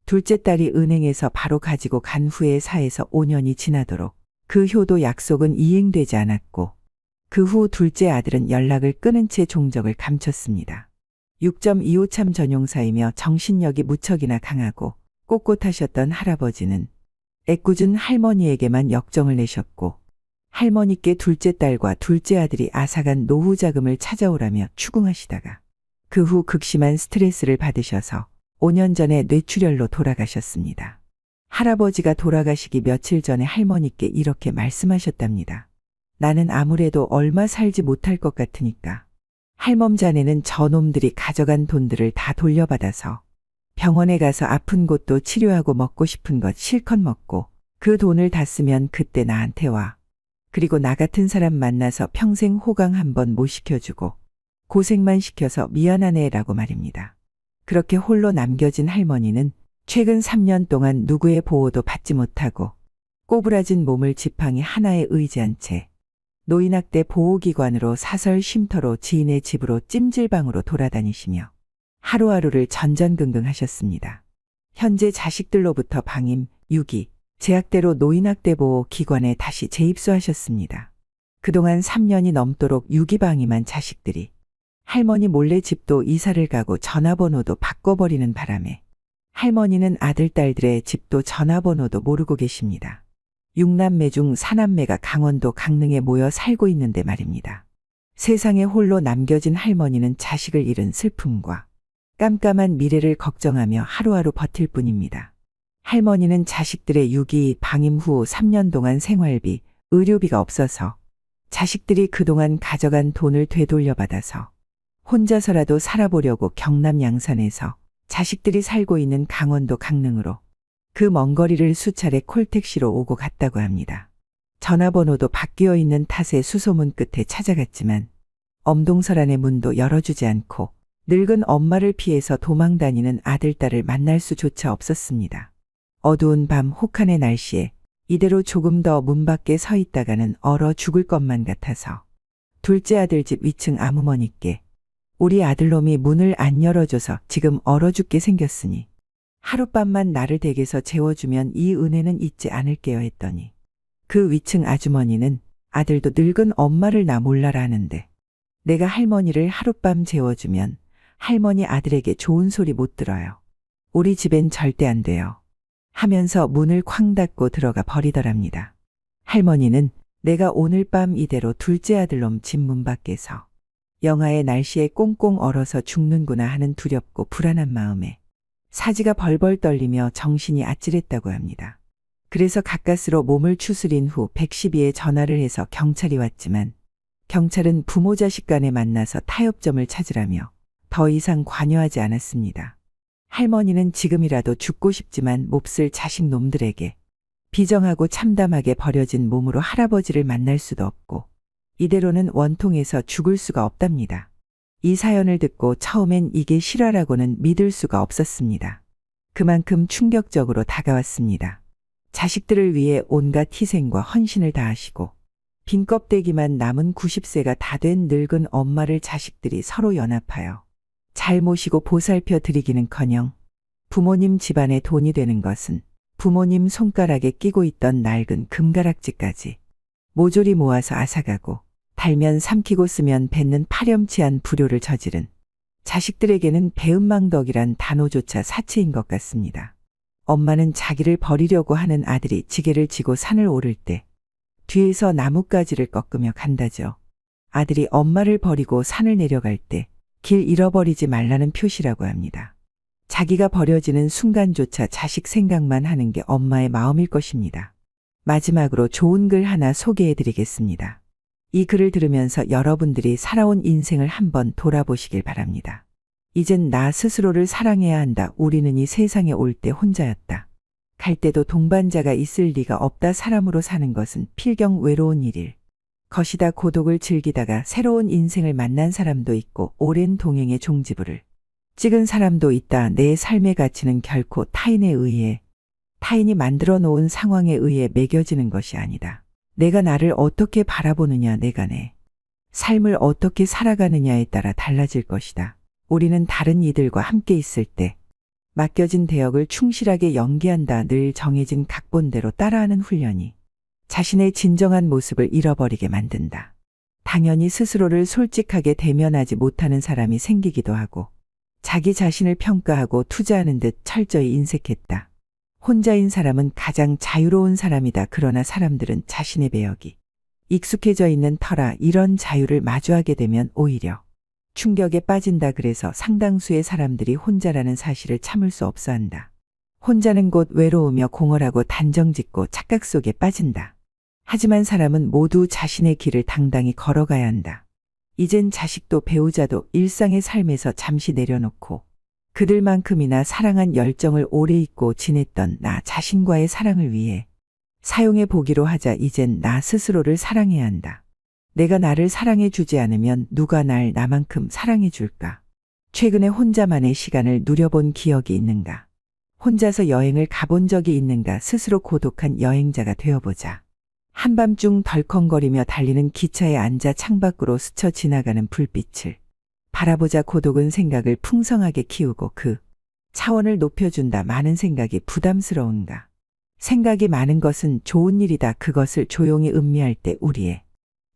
둘째 딸이 은행에서 바로 가지고 간 후에 4에서 5년이 지나도록 그 효도 약속은 이행되지 않았고 그 후 둘째 아들은 연락을 끊은 채 종적을 감췄습니다. 6.25참 전용사이며 정신력이 무척이나 강하고 꼿꼿하셨던 할아버지는 애꿎은 할머니에게만 역정을 내셨고 할머니께 둘째 딸과 둘째 아들이 앗아간 노후 자금을 찾아오라며 추궁하시다가 그 후 극심한 스트레스를 받으셔서 5년 전에 뇌출혈로 돌아가셨습니다. 할아버지가 돌아가시기 며칠 전에 할머니께 이렇게 말씀하셨답니다. 나는 아무래도 얼마 살지 못할 것 같으니까 할멈 자네는 저놈들이 가져간 돈들을 다 돌려받아서 병원에 가서 아픈 곳도 치료하고 먹고 싶은 것 실컷 먹고 그 돈을 다 쓰면 그때 나한테 와. 그리고 나 같은 사람 만나서 평생 호강 한번 못 시켜주고 고생만 시켜서 미안하네라고 말입니다. 그렇게 홀로 남겨진 할머니는 최근 3년 동안 누구의 보호도 받지 못하고 꼬부라진 몸을 지팡이 하나에 의지한 채 노인학대 보호기관으로 사설 쉼터로 지인의 집으로 찜질방으로 돌아다니시며 하루하루를 전전긍긍하셨습니다. 현재 자식들로부터 방임, 유기, 제약대로 노인학대 보호 기관에 다시 재입소하셨습니다. 그동안 3년이 넘도록 유기방임한 자식들이 할머니 몰래 집도 이사를 가고 전화번호도 바꿔버리는 바람에 할머니는 아들, 딸들의 집도 전화번호도 모르고 계십니다. 6남매 중 4남매가 강원도 강릉에 모여 살고 있는데 말입니다. 세상에 홀로 남겨진 할머니는 자식을 잃은 슬픔과 깜깜한 미래를 걱정하며 하루하루 버틸 뿐입니다. 할머니는 자식들의 유기, 방임 후 3년 동안 생활비, 의료비가 없어서 자식들이 그동안 가져간 돈을 되돌려받아서 혼자서라도 살아보려고 경남 양산에서 자식들이 살고 있는 강원도 강릉으로 그 먼 거리를 수차례 콜택시로 오고 갔다고 합니다. 전화번호도 바뀌어 있는 탓에 수소문 끝에 찾아갔지만 엄동설안의 문도 열어주지 않고 늙은 엄마를 피해서 도망다니는 아들, 딸을 만날 수조차 없었습니다. 어두운 밤 혹한의 날씨에 이대로 조금 더 문 밖에 서 있다가는 얼어 죽을 것만 같아서 둘째 아들 집 위층 아주머니께 우리 아들놈이 문을 안 열어줘서 지금 얼어 죽게 생겼으니 하룻밤만 나를 댁에서 재워주면 이 은혜는 잊지 않을게요 했더니 그 위층 아주머니는 아들도 늙은 엄마를 나 몰라라 하는데 내가 할머니를 하룻밤 재워주면 할머니 아들에게 좋은 소리 못 들어요. 우리 집엔 절대 안 돼요. 하면서 문을 쾅 닫고 들어가 버리더랍니다. 할머니는 내가 오늘 밤 이대로 둘째 아들놈 집 문 밖에서 영하의 날씨에 꽁꽁 얼어서 죽는구나 하는 두렵고 불안한 마음에 사지가 벌벌 떨리며 정신이 아찔했다고 합니다. 그래서 가까스로 몸을 추스린 후 112에 전화를 해서 경찰이 왔지만 경찰은 부모 자식 간에 만나서 타협점을 찾으라며 더 이상 관여하지 않았습니다. 할머니는 지금이라도 죽고 싶지만 몹쓸 자식 놈들에게 비정하고 참담하게 버려진 몸으로 할아버지를 만날 수도 없고 이대로는 원통해서 죽을 수가 없답니다. 이 사연을 듣고 처음엔 이게 실화라고는 믿을 수가 없었습니다. 그만큼 충격적으로 다가왔습니다. 자식들을 위해 온갖 희생과 헌신을 다하시고 빈 껍데기만 남은 90세가 다 된 늙은 엄마를 자식들이 서로 연합하여 잘 모시고 보살펴 드리기는커녕 부모님 집안에 돈이 되는 것은 부모님 손가락에 끼고 있던 낡은 금가락지까지 모조리 모아서 앗아가고 달면 삼키고 쓰면 뱉는 파렴치한 불효를 저지른 자식들에게는 배은망덕이란 단어조차 사치인 것 같습니다. 엄마는 자기를 버리려고 하는 아들이 지게를 지고 산을 오를 때 뒤에서 나뭇가지를 꺾으며 간다죠. 아들이 엄마를 버리고 산을 내려갈 때 길 잃어버리지 말라는 표시라고 합니다. 자기가 버려지는 순간조차 자식 생각만 하는 게 엄마의 마음일 것입니다. 마지막으로 좋은 글 하나 소개해 드리겠습니다. 이 글을 들으면서 여러분들이 살아온 인생을 한번 돌아보시길 바랍니다. 이젠 나 스스로를 사랑해야 한다. 우리는 이 세상에 올 때 혼자였다. 갈 때도 동반자가 있을 리가 없다. 사람으로 사는 것은 필경 외로운 일일 것이다. 고독을 즐기다가 새로운 인생을 만난 사람도 있고 오랜 동행의 종지부를 찍은 사람도 있다. 내 삶의 가치는 결코 타인에 의해 타인이 만들어 놓은 상황에 의해 매겨지는 것이 아니다. 내가 나를 어떻게 바라보느냐, 내가 내 삶을 어떻게 살아가느냐에 따라 달라질 것이다. 우리는 다른 이들과 함께 있을 때 맡겨진 대역을 충실하게 연기한다. 늘 정해진 각본대로 따라하는 훈련이 자신의 진정한 모습을 잃어버리게 만든다. 당연히 스스로를 솔직하게 대면하지 못하는 사람이 생기기도 하고 자기 자신을 평가하고 투자하는 듯 철저히 인색했다. 혼자인 사람은 가장 자유로운 사람이다. 그러나 사람들은 자신의 배역이 익숙해져 있는 터라 이런 자유를 마주하게 되면 오히려 충격에 빠진다. 그래서 상당수의 사람들이 혼자라는 사실을 참을 수 없어 한다. 혼자는 곧 외로우며 공허하고 단정짓고 착각 속에 빠진다. 하지만 사람은 모두 자신의 길을 당당히 걸어가야 한다. 이젠 자식도 배우자도 일상의 삶에서 잠시 내려놓고 그들만큼이나 사랑한 열정을 오래 잊고 지냈던 나 자신과의 사랑을 위해 사용해 보기로 하자. 이젠 나 스스로를 사랑해야 한다. 내가 나를 사랑해 주지 않으면 누가 날 나만큼 사랑해 줄까? 최근에 혼자만의 시간을 누려본 기억이 있는가? 혼자서 여행을 가본 적이 있는가? 스스로 고독한 여행자가 되어보자. 한밤중 덜컹거리며 달리는 기차에 앉아 창밖으로 스쳐 지나가는 불빛을 바라보자. 고독은 생각을 풍성하게 키우고 그 차원을 높여준다. 많은 생각이 부담스러운가? 생각이 많은 것은 좋은 일이다. 그것을 조용히 음미할 때 우리의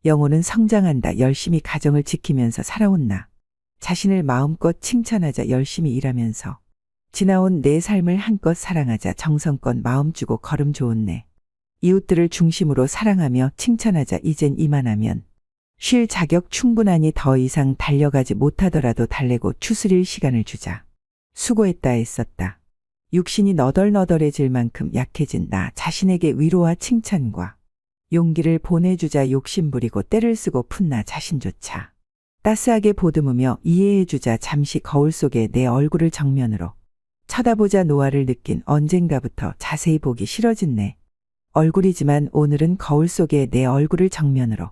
영혼은 성장한다. 열심히 가정을 지키면서 살아온 나 자신을 마음껏 칭찬하자. 열심히 일하면서 지나온 내 삶을 한껏 사랑하자. 정성껏 마음 주고 걸음 좋은 내 이웃들을 중심으로 사랑하며 칭찬하자. 이젠 이만하면 쉴 자격 충분하니 더 이상 달려가지 못하더라도 달래고 추스릴 시간을 주자. 수고했다 애썼다. 육신이 너덜너덜해질 만큼 약해진 나 자신에게 위로와 칭찬과 용기를 보내주자. 욕심부리고 때를 쓰고 푼 나 자신조차 따스하게 보듬으며 이해해주자. 잠시 거울 속에 내 얼굴을 정면으로 쳐다보자. 노화를 느낀 언젠가부터 자세히 보기 싫어진 내 얼굴이지만 오늘은 거울 속에 내 얼굴을 정면으로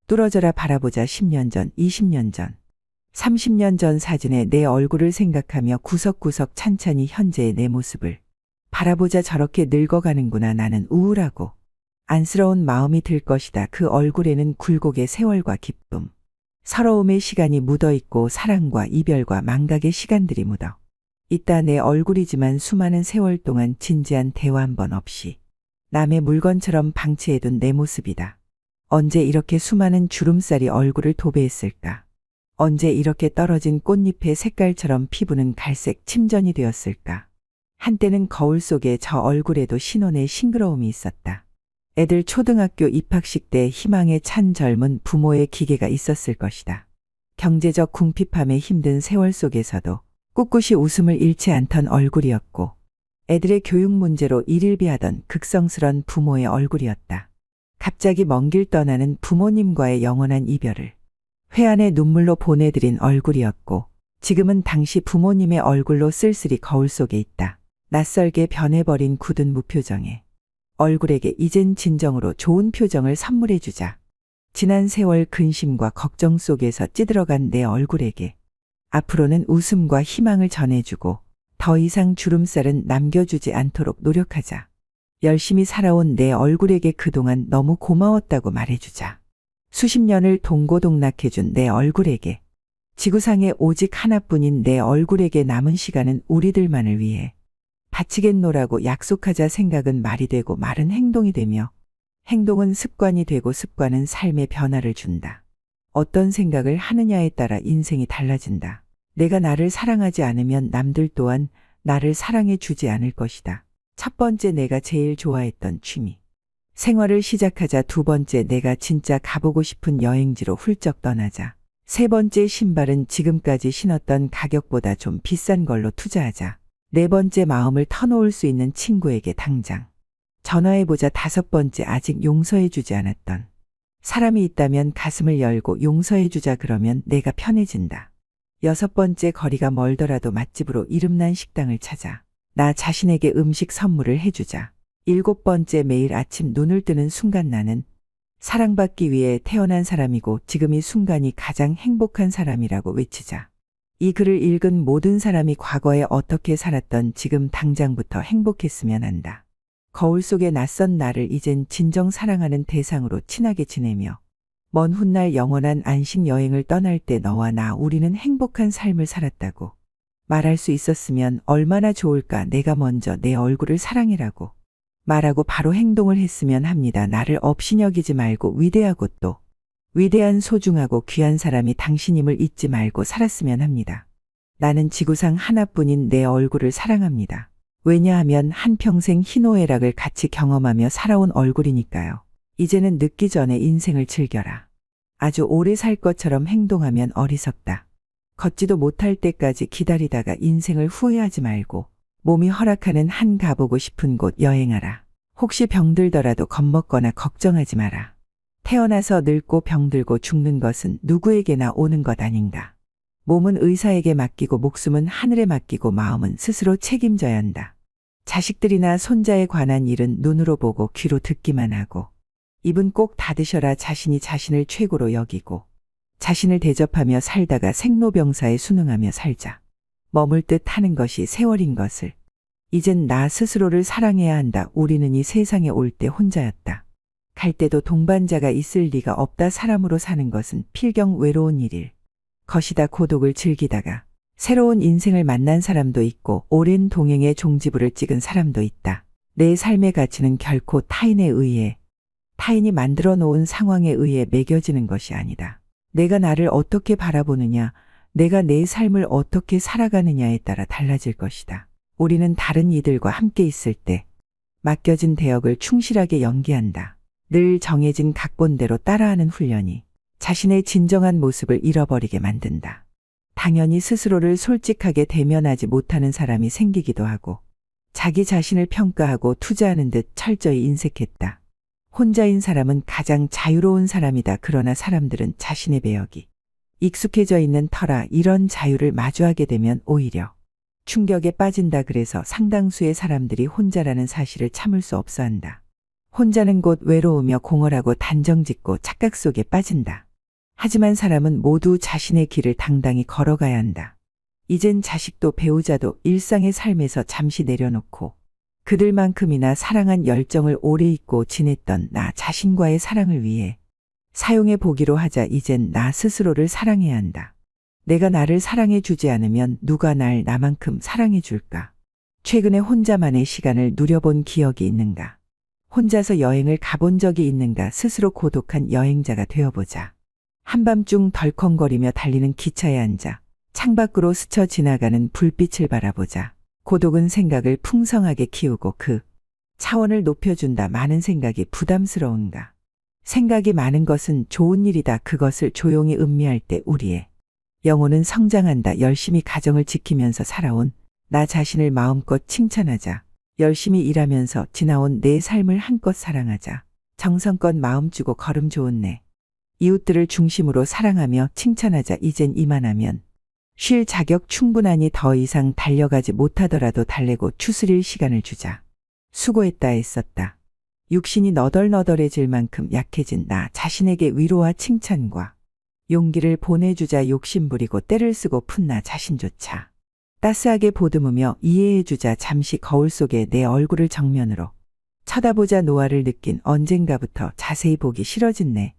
뚫어져라 바라보자. 10년 전, 20년 전, 30년 전 사진의 내 얼굴을 생각하며 구석구석 찬찬히 현재의 내 모습을 바라보자. 저렇게 늙어가는구나. 나는 우울하고 안쓰러운 마음이 들 것이다. 그 얼굴에는 굴곡의 세월과 기쁨, 서러움의 시간이 묻어있고 사랑과 이별과 망각의 시간들이 묻어 있다. 내 얼굴이지만 수많은 세월 동안 진지한 대화 한 번 없이 남의 물건처럼 방치해둔 내 모습이다. 언제 이렇게 수많은 주름살이 얼굴을 도배했을까? 언제 이렇게 떨어진 꽃잎의 색깔처럼 피부는 갈색 침전이 되었을까? 한때는 거울 속에 저 얼굴에도 신혼의 싱그러움이 있었다. 애들 초등학교 입학식 때 희망에 찬 젊은 부모의 기계가 있었을 것이다. 경제적 궁핍함에 힘든 세월 속에서도 꿋꿋이 웃음을 잃지 않던 얼굴이었고 애들의 교육 문제로 일일비하던 극성스런 부모의 얼굴이었다. 갑자기 먼 길 떠나는 부모님과의 영원한 이별을 회한의 눈물로 보내드린 얼굴이었고 지금은 당시 부모님의 얼굴로 쓸쓸히 거울 속에 있다. 낯설게 변해버린 굳은 무표정에 얼굴에게 이젠 진정으로 좋은 표정을 선물해주자. 지난 세월 근심과 걱정 속에서 찌들어간 내 얼굴에게 앞으로는 웃음과 희망을 전해주고 더 이상 주름살은 남겨주지 않도록 노력하자. 열심히 살아온 내 얼굴에게 그동안 너무 고마웠다고 말해주자. 수십 년을 동고동락해준 내 얼굴에게 지구상에 오직 하나뿐인 내 얼굴에게 남은 시간은 우리들만을 위해 바치겠노라고 약속하자. 생각은 말이 되고 말은 행동이 되며 행동은 습관이 되고 습관은 삶의 변화를 준다. 어떤 생각을 하느냐에 따라 인생이 달라진다. 내가 나를 사랑하지 않으면 남들 또한 나를 사랑해 주지 않을 것이다. 첫 번째, 내가 제일 좋아했던 취미. 생활을 시작하자. 두 번째, 내가 진짜 가보고 싶은 여행지로 훌쩍 떠나자. 세 번째, 신발은 지금까지 신었던 가격보다 좀 비싼 걸로 투자하자. 네 번째, 마음을 터놓을 수 있는 친구에게 당장 전화해보자. 다섯 번째, 아직 용서해주지 않았던 사람이 있다면 가슴을 열고 용서해주자. 그러면 내가 편해진다. 여섯 번째, 거리가 멀더라도 맛집으로 이름난 식당을 찾아 나 자신에게 음식 선물을 해주자. 일곱 번째, 매일 아침 눈을 뜨는 순간 나는 사랑받기 위해 태어난 사람이고 지금 이 순간이 가장 행복한 사람이라고 외치자. 이 글을 읽은 모든 사람이 과거에 어떻게 살았던 지금 당장부터 행복했으면 한다. 거울 속의 낯선 나를 이젠 진정 사랑하는 대상으로 친하게 지내며 먼 훗날 영원한 안식 여행을 떠날 때 너와 나 우리는 행복한 삶을 살았다고 말할 수 있었으면 얼마나 좋을까. 내가 먼저 내 얼굴을 사랑해라고 말하고 바로 행동을 했으면 합니다. 나를 없이 여기지 말고 위대하고 또 위대한 소중하고 귀한 사람이 당신임을 잊지 말고 살았으면 합니다. 나는 지구상 하나뿐인 내 얼굴을 사랑합니다. 왜냐하면 한평생 희노애락을 같이 경험하며 살아온 얼굴이니까요. 이제는 늦기 전에 인생을 즐겨라. 아주 오래 살 것처럼 행동하면 어리석다. 걷지도 못할 때까지 기다리다가 인생을 후회하지 말고 몸이 허락하는 한 가보고 싶은 곳 여행하라. 혹시 병들더라도 겁먹거나 걱정하지 마라. 태어나서 늙고 병들고 죽는 것은 누구에게나 오는 것 아닌가. 몸은 의사에게 맡기고 목숨은 하늘에 맡기고 마음은 스스로 책임져야 한다. 자식들이나 손자에 관한 일은 눈으로 보고 귀로 듣기만 하고 입은 꼭 닫으셔라. 자신이 자신을 최고로 여기고 자신을 대접하며 살다가 생로병사에 순응하며 살자. 머물 듯 하는 것이 세월인 것을 이젠 나 스스로를 사랑해야 한다. 우리는 이 세상에 올 때 혼자였다. 갈 때도 동반자가 있을 리가 없다. 사람으로 사는 것은 필경 외로운 일일 것이다. 고독을 즐기다가 새로운 인생을 만난 사람도 있고 오랜 동행의 종지부를 찍은 사람도 있다. 내 삶의 가치는 결코 타인에 의해 타인이 만들어 놓은 상황에 의해 매겨지는 것이 아니다. 내가 나를 어떻게 바라보느냐, 내가 내 삶을 어떻게 살아가느냐에 따라 달라질 것이다. 우리는 다른 이들과 함께 있을 때 맡겨진 대역을 충실하게 연기한다. 늘 정해진 각본대로 따라하는 훈련이 자신의 진정한 모습을 잃어버리게 만든다. 당연히 스스로를 솔직하게 대면하지 못하는 사람이 생기기도 하고 자기 자신을 평가하고 투자하는 듯 철저히 인색했다. 혼자인 사람은 가장 자유로운 사람이다. 그러나 사람들은 자신의 배역이 익숙해져 있는 터라 이런 자유를 마주하게 되면 오히려 충격에 빠진다. 그래서 상당수의 사람들이 혼자라는 사실을 참을 수 없어 한다. 혼자는 곧 외로우며 공허하고 단정짓고 착각 속에 빠진다. 하지만 사람은 모두 자신의 길을 당당히 걸어가야 한다. 이젠 자식도 배우자도 일상의 삶에서 잠시 내려놓고 그들만큼이나 사랑한 열정을 오래 잊고 지냈던 나 자신과의 사랑을 위해 사용해 보기로 하자. 이젠 나 스스로를 사랑해야 한다. 내가 나를 사랑해 주지 않으면 누가 날 나만큼 사랑해 줄까? 최근에 혼자만의 시간을 누려본 기억이 있는가? 혼자서 여행을 가본 적이 있는가? 스스로 고독한 여행자가 되어보자. 한밤중 덜컹거리며 달리는 기차에 앉아 창밖으로 스쳐 지나가는 불빛을 바라보자 고독은 생각을 풍성하게 키우고 그 차원을 높여준다. 많은 생각이 부담스러운가. 생각이 많은 것은 좋은 일이다. 그것을 조용히 음미할 때 우리의 영혼은 성장한다. 열심히 가정을 지키면서 살아온 나 자신을 마음껏 칭찬하자. 열심히 일하면서 지나온 내 삶을 한껏 사랑하자. 정성껏 마음 주고 걸음 좋은 내 이웃들을 중심으로 사랑하며 칭찬하자. 이젠 이만하면 쉴 자격 충분하니 더 이상 달려가지 못하더라도 달래고 추스릴 시간을 주자. 수고했다 애썼다. 육신이 너덜너덜해질 만큼 약해진 나 자신에게 위로와 칭찬과 용기를 보내주자. 욕심부리고 때를 쓰고 푼 나 자신조차 따스하게 보듬으며 이해해주자. 잠시 거울 속에 내 얼굴을 정면으로 쳐다보자. 노화를 느낀 언젠가부터 자세히 보기 싫어진 내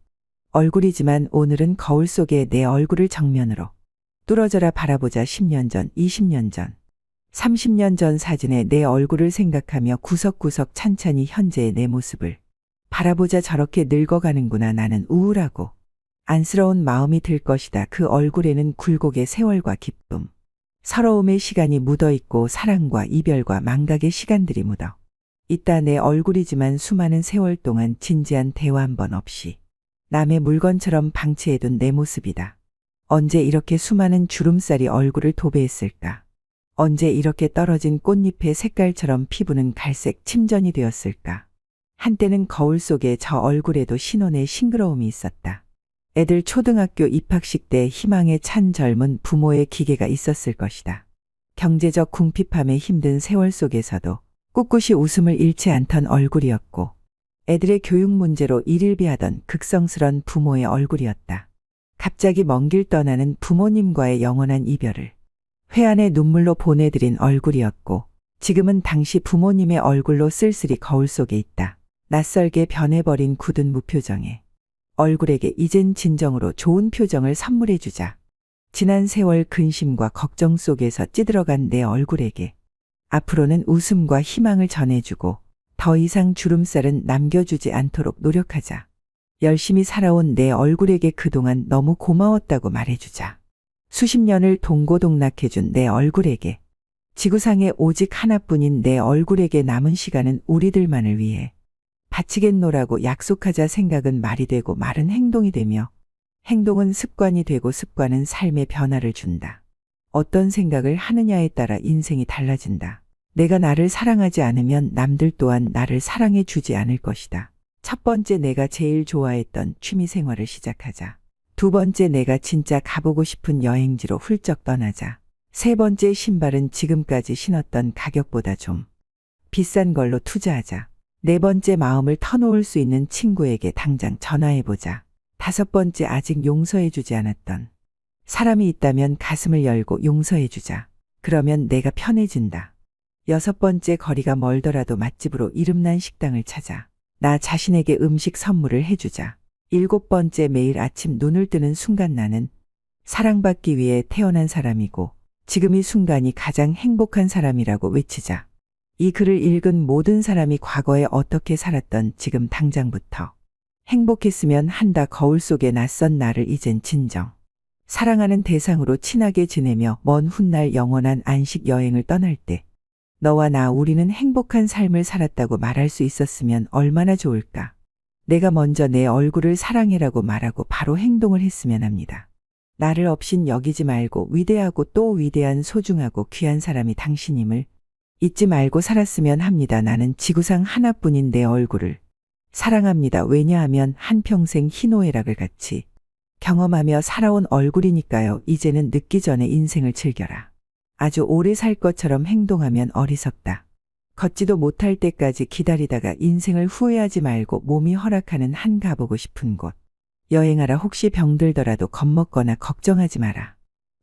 얼굴이지만 오늘은 거울 속에 내 얼굴을 정면으로 뚫어져라 바라보자. 10년 전, 20년 전, 30년 전 사진의 내 얼굴을 생각하며 구석구석 찬찬히 현재의 내 모습을 바라보자. 저렇게 늙어가는구나. 나는 우울하고 안쓰러운 마음이 들 것이다. 그 얼굴에는 굴곡의 세월과 기쁨, 서러움의 시간이 묻어있고 사랑과 이별과 망각의 시간들이 묻어 있다. 내 얼굴이지만 수많은 세월 동안 진지한 대화 한 번 없이 남의 물건처럼 방치해둔 내 모습이다. 언제 이렇게 수많은 주름살이 얼굴을 도배했을까? 언제 이렇게 떨어진 꽃잎의 색깔처럼 피부는 갈색 침전이 되었을까? 한때는 거울 속에 저 얼굴에도 신혼의 싱그러움이 있었다. 애들 초등학교 입학식 때 희망에 찬 젊은 부모의 기계가 있었을 것이다. 경제적 궁핍함에 힘든 세월 속에서도 꿋꿋이 웃음을 잃지 않던 얼굴이었고 애들의 교육 문제로 일일비하던 극성스런 부모의 얼굴이었다. 갑자기 먼 길 떠나는 부모님과의 영원한 이별을 회한의 눈물로 보내드린 얼굴이었고 지금은 당시 부모님의 얼굴로 쓸쓸히 거울 속에 있다. 낯설게 변해버린 굳은 무표정에 얼굴에게 이젠 진정으로 좋은 표정을 선물해주자. 지난 세월 근심과 걱정 속에서 찌들어간 내 얼굴에게 앞으로는 웃음과 희망을 전해주고 더 이상 주름살은 남겨주지 않도록 노력하자. 열심히 살아온 내 얼굴에게 그동안 너무 고마웠다고 말해주자. 수십 년을 동고동락해준 내 얼굴에게 지구상에 오직 하나뿐인 내 얼굴에게 남은 시간은 우리들만을 위해 바치겠노라고 약속하자. 생각은 말이 되고 말은 행동이 되며 행동은 습관이 되고 습관은 삶의 변화를 준다. 어떤 생각을 하느냐에 따라 인생이 달라진다. 내가 나를 사랑하지 않으면 남들 또한 나를 사랑해 주지 않을 것이다. 첫 번째, 내가 제일 좋아했던 취미 생활을 시작하자. 두 번째, 내가 진짜 가보고 싶은 여행지로 훌쩍 떠나자. 세 번째, 신발은 지금까지 신었던 가격보다 좀 비싼 걸로 투자하자. 네 번째, 마음을 터놓을 수 있는 친구에게 당장 전화해보자. 다섯 번째, 아직 용서해주지 않았던 사람이 있다면 가슴을 열고 용서해주자. 그러면 내가 편해진다. 여섯 번째, 거리가 멀더라도 맛집으로 이름난 식당을 찾아 나 자신에게 음식 선물을 해주자. 일곱 번째, 매일 아침 눈을 뜨는 순간 나는 사랑받기 위해 태어난 사람이고 지금 이 순간이 가장 행복한 사람이라고 외치자. 이 글을 읽은 모든 사람이 과거에 어떻게 살았던 지금 당장부터 행복했으면 한다. 거울 속의 낯선 나를 이젠 진정 사랑하는 대상으로 친하게 지내며 먼 훗날 영원한 안식 여행을 떠날 때 너와 나 우리는 행복한 삶을 살았다고 말할 수 있었으면 얼마나 좋을까. 내가 먼저 내 얼굴을 사랑해라고 말하고 바로 행동을 했으면 합니다. 나를 없인 여기지 말고 위대하고 또 위대한 소중하고 귀한 사람이 당신임을 잊지 말고 살았으면 합니다. 나는 지구상 하나뿐인 내 얼굴을 사랑합니다. 왜냐하면 한평생 희노애락을 같이 경험하며 살아온 얼굴이니까요. 이제는 늦기 전에 인생을 즐겨라. 아주 오래 살 것처럼 행동하면 어리석다. 걷지도 못할 때까지 기다리다가 인생을 후회하지 말고 몸이 허락하는 한 가보고 싶은 곳 여행하라. 혹시 병들더라도 겁먹거나 걱정하지 마라.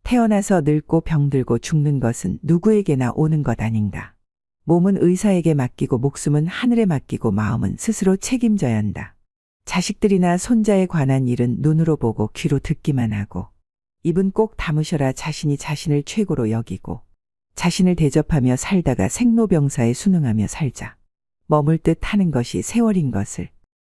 태어나서 늙고 병들고 죽는 것은 누구에게나 오는 것 아닌가. 몸은 의사에게 맡기고 목숨은 하늘에 맡기고 마음은 스스로 책임져야 한다. 자식들이나 손자에 관한 일은 눈으로 보고 귀로 듣기만 하고 입은 꼭 다무셔라. 자신이 자신을 최고로 여기고 자신을 대접하며 살다가 생로병사에 순응하며 살자. 머물 듯 하는 것이 세월인 것을